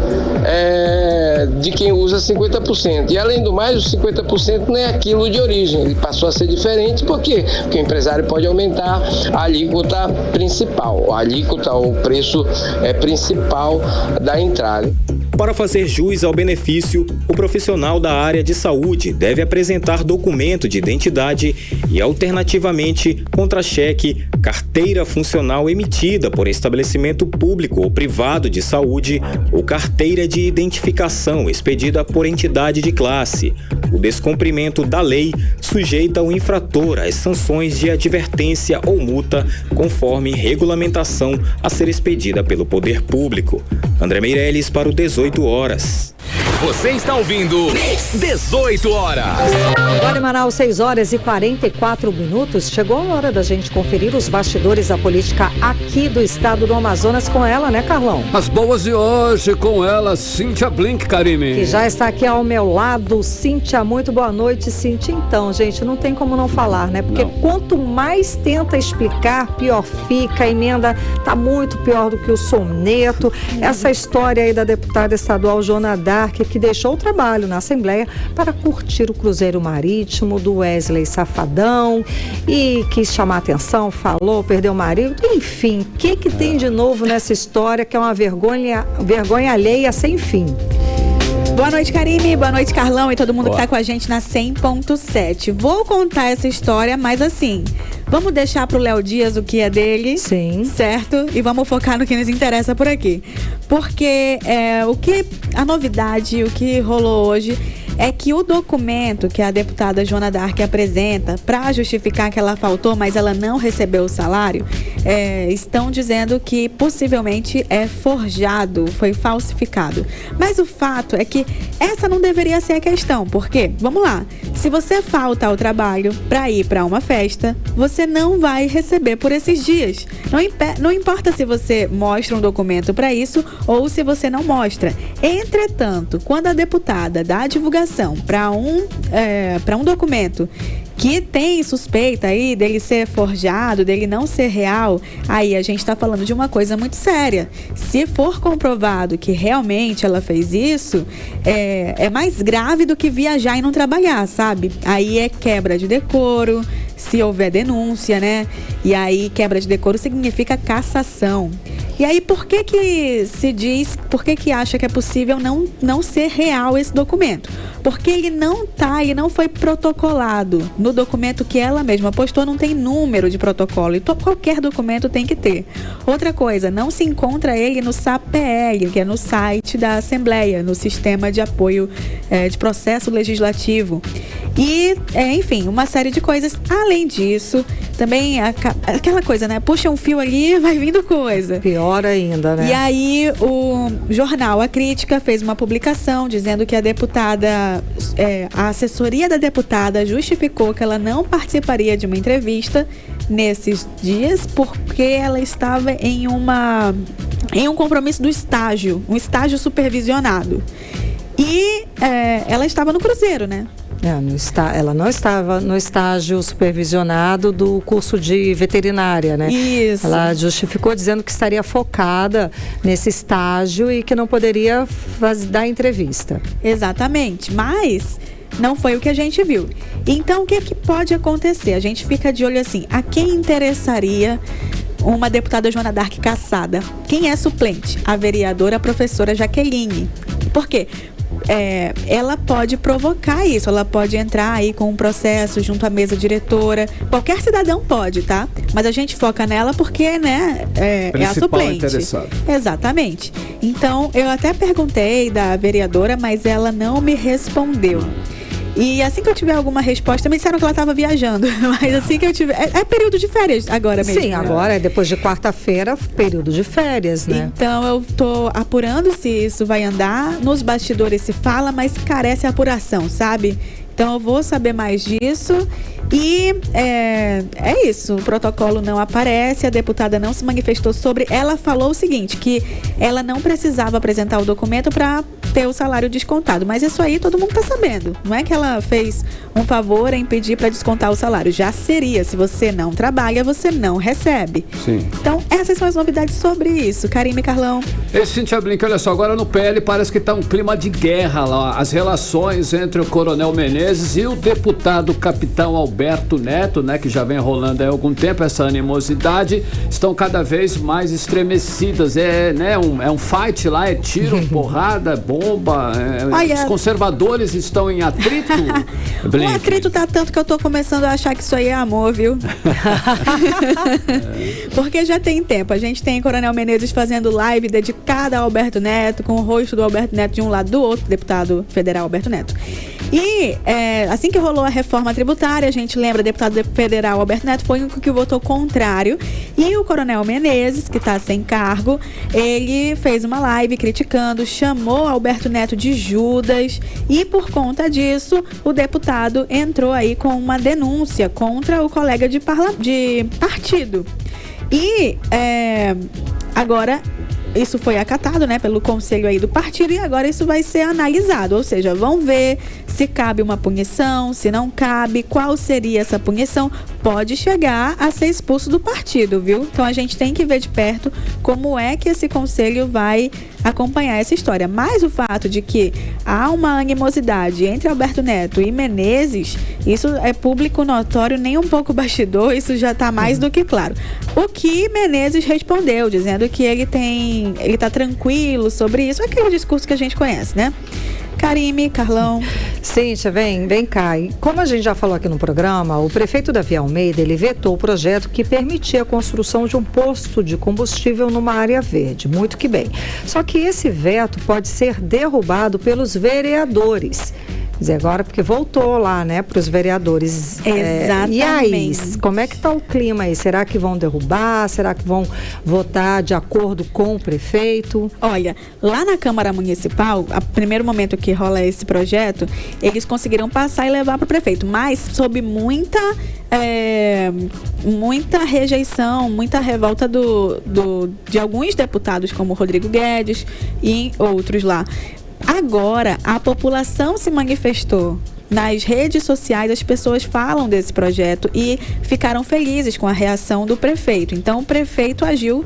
de quem usa 50%. E além do mais, os 50% não é aquilo de origem, ele passou a ser diferente porque o empresário pode aumentar a alíquota principal, o preço principal da entrada. Para fazer jus ao benefício, o profissional da área de saúde deve apresentar documento de identidade e, alternativamente, contra-cheque, carteira funcional emitida por estabelecimento público ou privado de saúde ou carteira de identificação expedida por entidade de classe. O descumprimento da lei sujeita o infrator às sanções de advertência ou multa, conforme regulamentação a ser expedida pelo poder público. André Meirelles para o 18 horas. Você está ouvindo 18 horas. Agora em Manaus, 6h44. Chegou a hora da gente conferir os bastidores da política aqui do estado do Amazonas com ela, né, Carlão? As boas de hoje com ela, Cíntia Blink, Karine. Que já está aqui ao meu lado. Cíntia, muito boa noite, Cíntia. Então, gente, não tem como não falar, né? Porque quanto mais tenta explicar, pior fica. A emenda tá muito pior do que o soneto. Essa história aí da deputada estadual Joana Dark, que deixou o trabalho na Assembleia para curtir o cruzeiro marítimo do Wesley Safadão e quis chamar a atenção, falou, perdeu o marido, enfim, o que tem de novo nessa história que é uma vergonha alheia sem fim? Boa noite, Karine, boa noite, Carlão e todo mundo que tá com a gente na 100.7. Vou contar essa história, mas assim, vamos deixar pro Léo Dias o que é dele. Sim. Certo? E vamos focar no que nos interessa por aqui. Porque a novidade, o que rolou hoje é que o documento que a deputada Joana D'Arc apresenta para justificar que ela faltou, mas ela não recebeu o salário, estão dizendo que possivelmente é forjado, foi falsificado. Mas o fato é que essa não deveria ser a questão, porque, vamos lá, se você falta ao trabalho para ir para uma festa, você não vai receber por esses dias. Não importa se você mostra um documento para isso ou se você não mostra. Entretanto, quando a deputada dá a divulgação para um documento que tem suspeita aí dele ser forjado, dele não ser real, aí a gente está falando de uma coisa muito séria. Se for comprovado que realmente ela fez isso, é mais grave do que viajar e não trabalhar, sabe? Aí é quebra de decoro, se houver denúncia, né? E aí quebra de decoro significa cassação. E aí por que se diz, por que acha que é possível não ser real esse documento? Porque ele não foi protocolado. No documento que ela mesma postou não tem número de protocolo e qualquer documento tem que ter. Outra coisa, não se encontra ele no SAP-PL, que é no site da Assembleia, no Sistema de Apoio de Processo Legislativo. E, enfim, uma série de coisas. Além disso, também aquela coisa, né? Puxa um fio ali, vai vindo coisa. Pior ainda, né? E aí o jornal A Crítica fez uma publicação dizendo que a deputada, a assessoria da deputada justificou que ela não participaria de uma entrevista nesses dias porque ela estava em um compromisso do estágio, um estágio supervisionado. E ela estava no cruzeiro, né? Ela não estava no estágio supervisionado do curso de veterinária, né? Isso. Ela justificou dizendo que estaria focada nesse estágio e que não poderia dar entrevista. Exatamente, mas não foi o que a gente viu. Então, o que pode acontecer? A gente fica de olho assim, a quem interessaria uma deputada Joana D'Arc cassada? Quem é suplente? A vereadora professora Jaqueline. Por quê? Ela pode provocar isso, ela pode entrar aí com um processo junto à mesa diretora. Qualquer cidadão pode, tá? Mas a gente foca nela porque, né, é a suplente. Interessado. Exatamente. Então, eu até perguntei da vereadora, mas ela não me respondeu. E assim que eu tiver alguma resposta, me disseram que ela estava viajando. Mas assim que eu tiver... É período de férias agora mesmo. Sim, agora depois de quarta-feira, período de férias, né? Então eu tô apurando se isso vai andar. Nos bastidores se fala, mas carece apuração, sabe? Então eu vou saber mais disso. E é isso, o protocolo não aparece, a deputada não se manifestou sobre. Ela falou o seguinte, que ela não precisava apresentar o documento para ter o salário descontado, mas isso aí todo mundo está sabendo. Não é que ela fez um favor em pedir para descontar o salário, já seria, se você não trabalha, você não recebe. Sim. Então essas são as novidades sobre isso. Karime, Carlão. Cíntia Blinck, olha só, agora no PL parece que está um clima de guerra lá, as relações entre o Coronel Menezes e o deputado capitão Alberto Neto, né, que já vem rolando há algum tempo, essa animosidade, estão cada vez mais estremecidas. É um fight lá, é tiro, porrada, bomba. Os conservadores estão em atrito. O atrito tá tanto que eu tô começando a achar que isso aí é amor, viu? Porque já tem tempo. A gente tem Coronel Menezes fazendo live dedicada ao Alberto Neto, com o rosto do Alberto Neto de um lado do outro, deputado federal Alberto Neto. E assim que rolou a reforma tributária, a gente lembra, o deputado federal Alberto Neto foi o que votou contrário. E o Coronel Menezes, que está sem cargo, ele fez uma live criticando, chamou Alberto Neto de Judas. E por conta disso, o deputado entrou aí com uma denúncia contra o colega de partido. E agora... isso foi acatado, né, pelo conselho aí do partido e agora isso vai ser analisado, ou seja, vão ver se cabe uma punição, se não cabe, qual seria essa punição, pode chegar a ser expulso do partido, viu? Então a gente tem que ver de perto como é que esse conselho vai acompanhar essa história, mas o fato de que há uma animosidade entre Alberto Neto e Menezes, isso é público notório, nem um pouco bastidor, isso já está mais do que claro. O que Menezes respondeu, dizendo que ele tá tranquilo sobre isso, aquele discurso que a gente conhece, né? Karime, Carlão. Cíntia, vem cá. E como a gente já falou aqui no programa, o prefeito Davi Almeida, ele vetou o projeto que permitia a construção de um posto de combustível numa área verde. Muito que bem. Só que esse veto pode ser derrubado pelos vereadores. Dizer, agora porque voltou lá, né, para os vereadores. Exatamente. E aí, como é que está o clima aí? Será que vão derrubar? Será que vão votar de acordo com o prefeito? Olha, lá na Câmara Municipal, a primeiro momento que rola esse projeto, eles conseguiram passar e levar para o prefeito, mas sob muita rejeição, muita revolta de alguns deputados, como Rodrigo Guedes e outros lá. Agora, a população se manifestou. Nas redes sociais, as pessoas falam desse projeto e ficaram felizes com a reação do prefeito. Então, o prefeito agiu,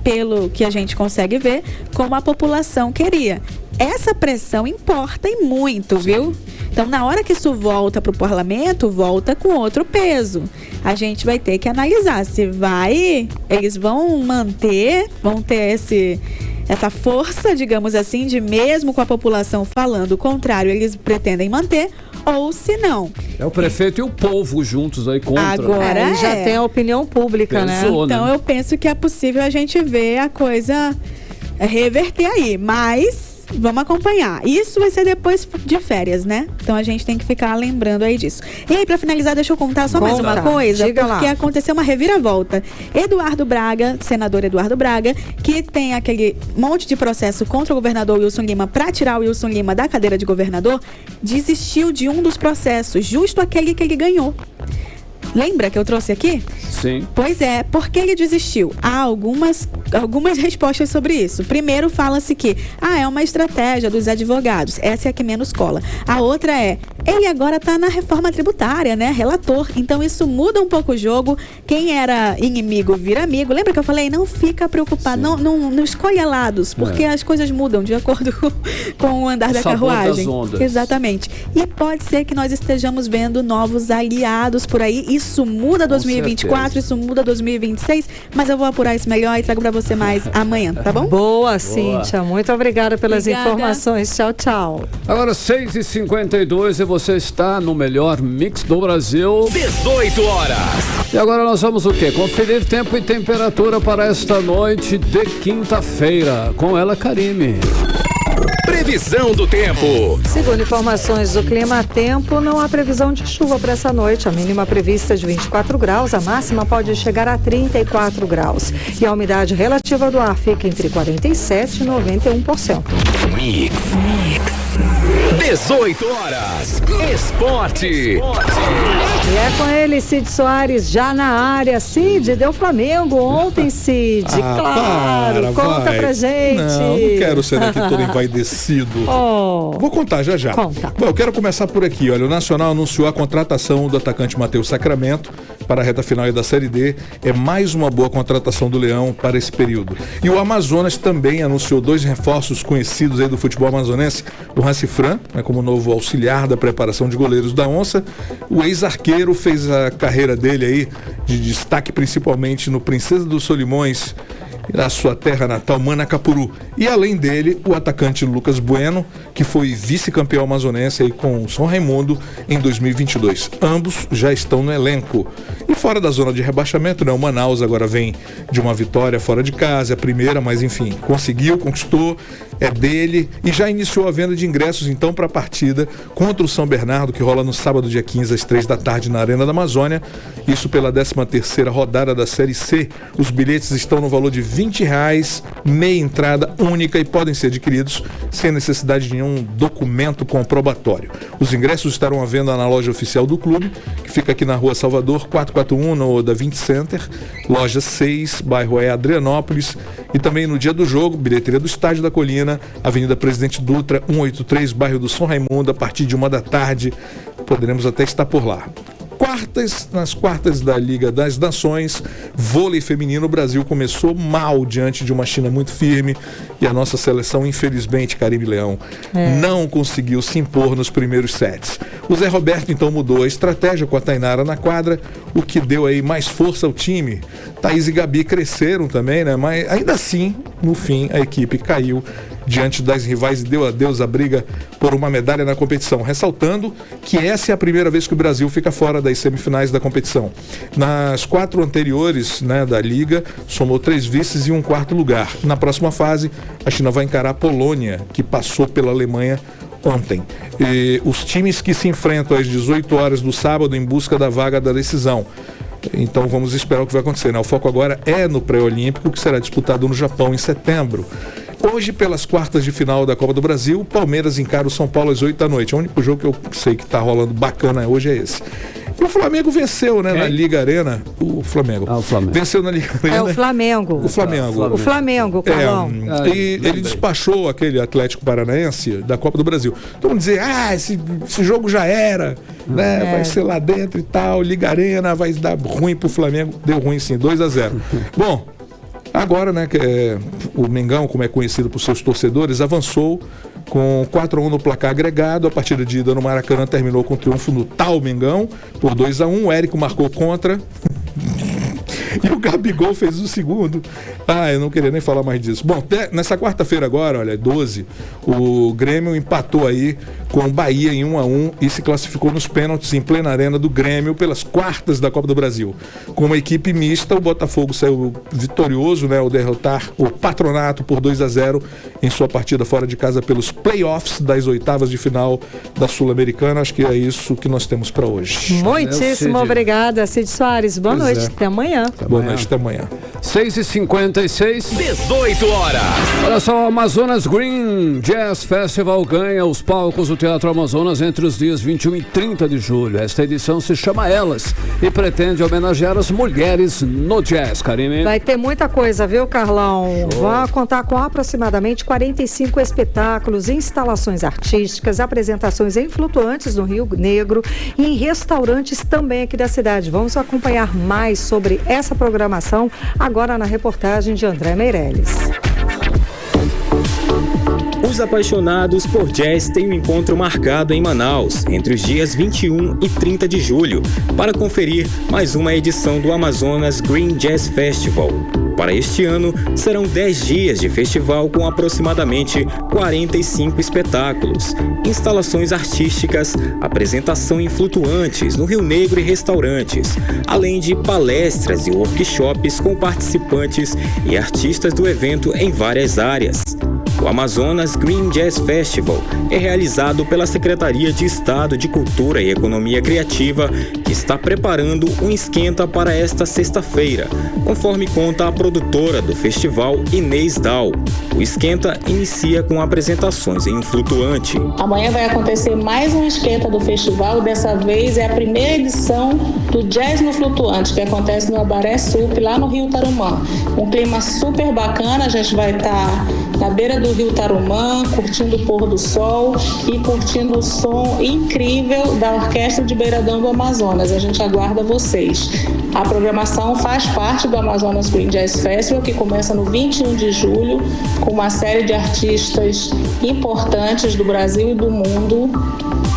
pelo que a gente consegue ver, como a população queria. Essa pressão importa e muito, viu? Então, na hora que isso volta para o parlamento, volta com outro peso. A gente vai ter que analisar se eles vão ter essa força, digamos assim, de mesmo com a população falando o contrário, eles pretendem manter, ou se não. É o prefeito e o povo juntos aí contra. Agora já tem a opinião pública, Pensou, né? Então eu penso que é possível a gente ver a coisa reverter aí, mas vamos acompanhar. Isso vai ser depois de férias, né? Então a gente tem que ficar lembrando aí disso. E aí, pra finalizar, deixa eu contar só mais uma coisa, porque aconteceu uma reviravolta. Senador Eduardo Braga, que tem aquele monte de processo contra o governador Wilson Lima para tirar o Wilson Lima da cadeira de governador, desistiu de um dos processos, justo aquele que ele ganhou. Lembra que eu trouxe aqui? Sim. Pois é, por que ele desistiu? Há algumas respostas sobre isso. Primeiro, fala-se que é uma estratégia dos advogados. Essa é a que menos cola. A outra ele agora está na reforma tributária, né? Relator. Então, isso muda um pouco o jogo. Quem era inimigo vira amigo. Lembra que eu falei? Não fica preocupado. Não escolha lados, porque as coisas mudam de acordo com o andar da carruagem. Das ondas. Exatamente. E pode ser que nós estejamos vendo novos aliados por aí. Isso muda 2024, isso muda 2026, mas eu vou apurar isso melhor e trago pra você mais amanhã, tá bom? Boa, Cíntia. Muito obrigada pelas informações. Tchau, tchau. Agora 6h52 e você está no melhor mix do Brasil. 18 horas. E agora nós vamos o quê? Conferir tempo e temperatura para esta noite de quinta-feira. Com ela, Karime. Previsão do tempo. Segundo informações do Clima Tempo, não há previsão de chuva para essa noite. A mínima prevista é de 24 graus, a máxima pode chegar a 34 graus. E a umidade relativa do ar fica entre 47% e 91%. Mix. 18 horas. Esporte. E é com ele, Cid Soares, já na área. Cid, deu Flamengo ontem, Cid. Claro, conta pra gente. Não quero ser aqui todo envaidecido. Vou contar já. Conta. Bom, eu quero começar por aqui. Olha, o Nacional anunciou a contratação do atacante Matheus Sacramento para a reta final da Série D. É mais uma boa contratação do Leão para esse período. E o Amazonas também anunciou 2 reforços conhecidos aí do futebol amazonense. O Rancifran, como novo auxiliar da preparação de goleiros da Onça. O ex-arqueiro fez a carreira dele aí de destaque principalmente no Princesa dos Solimões, na sua terra natal, Manacapuru. E além dele, o atacante Lucas Bueno, que foi vice-campeão amazonense aí com o São Raimundo em 2022. Ambos já estão no elenco. E fora da zona de rebaixamento, né? O Manaus agora vem de uma vitória fora de casa, é a primeira, mas enfim, conquistou, é dele e já iniciou a venda de ingressos então para a partida contra o São Bernardo, que rola no sábado, dia 15, às 3 da tarde na Arena da Amazônia. Isso pela 13ª rodada da Série C. Os bilhetes estão no valor de R$20, meia entrada única, e podem ser adquiridos sem necessidade de nenhum documento comprobatório. Os ingressos estarão à venda na loja oficial do clube, que fica aqui na Rua Salvador, 441, no Da Vinci Center, loja 6, bairro Adrianópolis, e também no dia do jogo, bilheteria do Estádio da Colina, Avenida Presidente Dutra, 183, bairro do São Raimundo, a partir de 1 da tarde. Poderemos até estar por lá. Nas quartas da Liga das Nações, vôlei feminino, o Brasil começou mal diante de uma China muito firme, e a nossa seleção, infelizmente, Karime Leão, não conseguiu se impor nos primeiros sets. O Zé Roberto então mudou a estratégia com a Tainara na quadra, o que deu aí mais força ao time. Thaís e Gabi cresceram também, né? Mas ainda assim, no fim, a equipe caiu diante das rivais e deu adeus à briga por uma medalha na competição, ressaltando que essa é a primeira vez que o Brasil fica fora das semifinais da competição. Nas 4 anteriores, né, da Liga, somou 3 vices e um 4º lugar. Na próxima fase, a China vai encarar a Polônia, que passou pela Alemanha ontem. Os times que se enfrentam às 18 horas do sábado em busca da vaga da decisão. Então vamos esperar o que vai acontecer, né? O foco agora é no pré-olímpico, que será disputado no Japão em setembro. Hoje, pelas quartas de final da Copa do Brasil, o Palmeiras encara o São Paulo às 8 da noite. O único jogo que eu sei que está rolando bacana hoje é esse. E o Flamengo venceu, né, na Liga Arena. O Flamengo. O Flamengo. Venceu na Liga Arena. É o Flamengo. O Flamengo. O Flamengo, Carlão. E ele despachou aquele Atlético Paranaense da Copa do Brasil. Então vamos dizer, esse jogo já era, né? Vai ser lá dentro e tal, Liga Arena, vai dar ruim pro Flamengo. Deu ruim sim, 2-0. Bom, agora, né, o Mengão, como é conhecido por seus torcedores, avançou com 4-1 no placar agregado. A partida de ida no Maracanã terminou com triunfo no tal Mengão por 2-1. O Érico marcou contra e o Gabigol fez o segundo. Eu não queria nem falar mais disso. Bom, nessa quarta-feira agora, olha, 12, o Grêmio empatou aí com o Bahia em 1-1 e se classificou nos pênaltis em plena arena do Grêmio pelas quartas da Copa do Brasil. Com uma equipe mista, o Botafogo saiu vitorioso, né, ao derrotar o Patronato por 2-0 em sua partida fora de casa pelos playoffs das oitavas de final da Sul-Americana. Acho que é isso que nós temos para hoje. Muitíssimo obrigada, Cid Soares. Boa noite, até amanhã. Boa noite, até amanhã. 6h56. 18 horas. Olha só, o Amazonas Green Jazz Festival ganha os palcos do Teatro Amazonas entre os dias 21 e 30 de julho. Esta edição se chama Elas e pretende homenagear as mulheres no jazz, Karine. Vai ter muita coisa, viu, Carlão? Vai contar com aproximadamente 45 espetáculos, instalações artísticas, apresentações em flutuantes no Rio Negro e em restaurantes também aqui da cidade. Vamos acompanhar mais sobre essa programação agora na reportagem de André Meirelles. Os apaixonados por jazz têm um encontro marcado em Manaus, entre os dias 21 e 30 de julho, para conferir mais uma edição do Amazonas Green Jazz Festival. Para este ano, serão 10 dias de festival com aproximadamente 45 espetáculos, instalações artísticas, apresentação em flutuantes no Rio Negro e restaurantes, além de palestras e workshops com participantes e artistas do evento em várias áreas. O Amazonas Green Jazz Festival é realizado pela Secretaria de Estado de Cultura e Economia Criativa, que está preparando um esquenta para esta sexta-feira, conforme conta a produtora do festival, Inês Dal. O esquenta inicia com apresentações em um flutuante. Amanhã vai acontecer mais um esquenta do festival, dessa vez é a primeira edição do Jazz no Flutuante, que acontece no Abaré Sup, lá no Rio Tarumã. Um clima super bacana, a gente vai estar na beira do Rio Tarumã, curtindo o pôr do sol e curtindo o som incrível da Orquestra de Beiradão do Amazonas. A gente aguarda vocês. A programação faz parte do Amazonas Green Jazz Festival, que começa no 21 de julho, com uma série de artistas importantes do Brasil e do mundo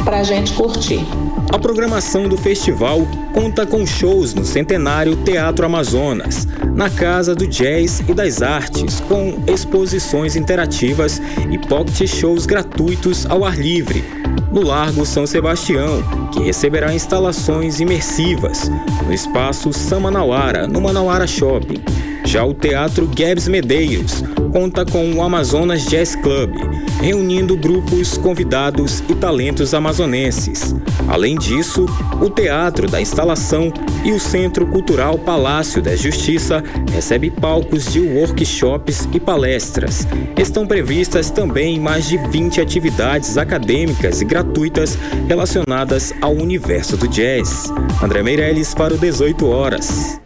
para a gente curtir. A programação do festival conta com shows no Centenário Teatro Amazonas, na Casa do Jazz e das Artes, com exposições interativas e pocket shows gratuitos ao ar livre, no Largo São Sebastião, que receberá instalações imersivas, no Espaço Samanauara, no Manauara Shopping. Já o Teatro Guedes Medeiros conta com o Amazonas Jazz Club, reunindo grupos, convidados e talentos amazonenses. Além disso, o Teatro da Instalação e o Centro Cultural Palácio da Justiça recebe palcos de workshops e palestras. Estão previstas também mais de 20 atividades acadêmicas e gratuitas relacionadas ao universo do jazz. André Meirelles para o 18 horas.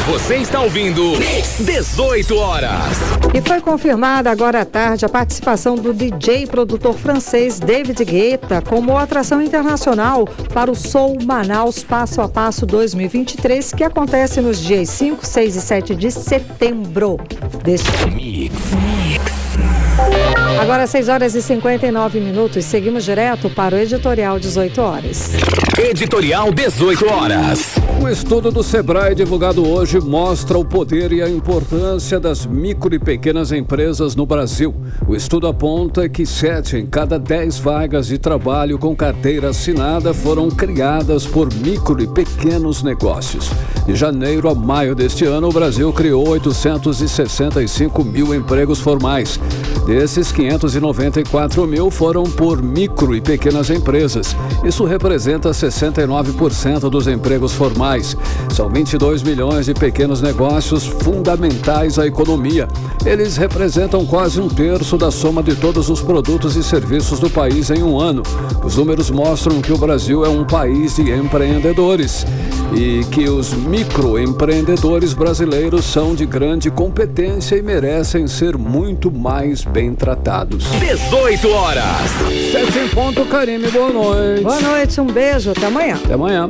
Você está ouvindo 18 horas. E foi confirmada agora à tarde a participação do DJ e produtor francês David Guetta como atração internacional para o Soul Manaus Passo a Passo 2023, que acontece nos dias 5, 6 e 7 de setembro deste ano. Agora 6 horas e 59 minutos, seguimos direto para o Editorial 18 horas. Editorial 18 horas. Um estudo do Sebrae divulgado hoje mostra o poder e a importância das micro e pequenas empresas no Brasil. O estudo aponta que 7 em cada 10 vagas de trabalho com carteira assinada foram criadas por micro e pequenos negócios. De janeiro a maio deste ano, o Brasil criou 865 mil empregos formais. Desses Desses, 594 mil foram por micro e pequenas empresas. Isso representa 69% dos empregos formais. São 22 milhões de pequenos negócios fundamentais à economia. Eles representam quase um terço da soma de todos os produtos e serviços do país em um ano. Os números mostram que o Brasil é um país de empreendedores e que os microempreendedores brasileiros são de grande competência e merecem ser muito mais bem tratados. 18 horas. 7 em ponto, Karime, boa noite. Boa noite, um beijo, até amanhã. Até amanhã.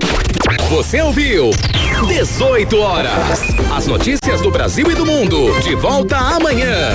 Você ouviu 18 horas. As notícias do Brasil e do mundo. De volta amanhã.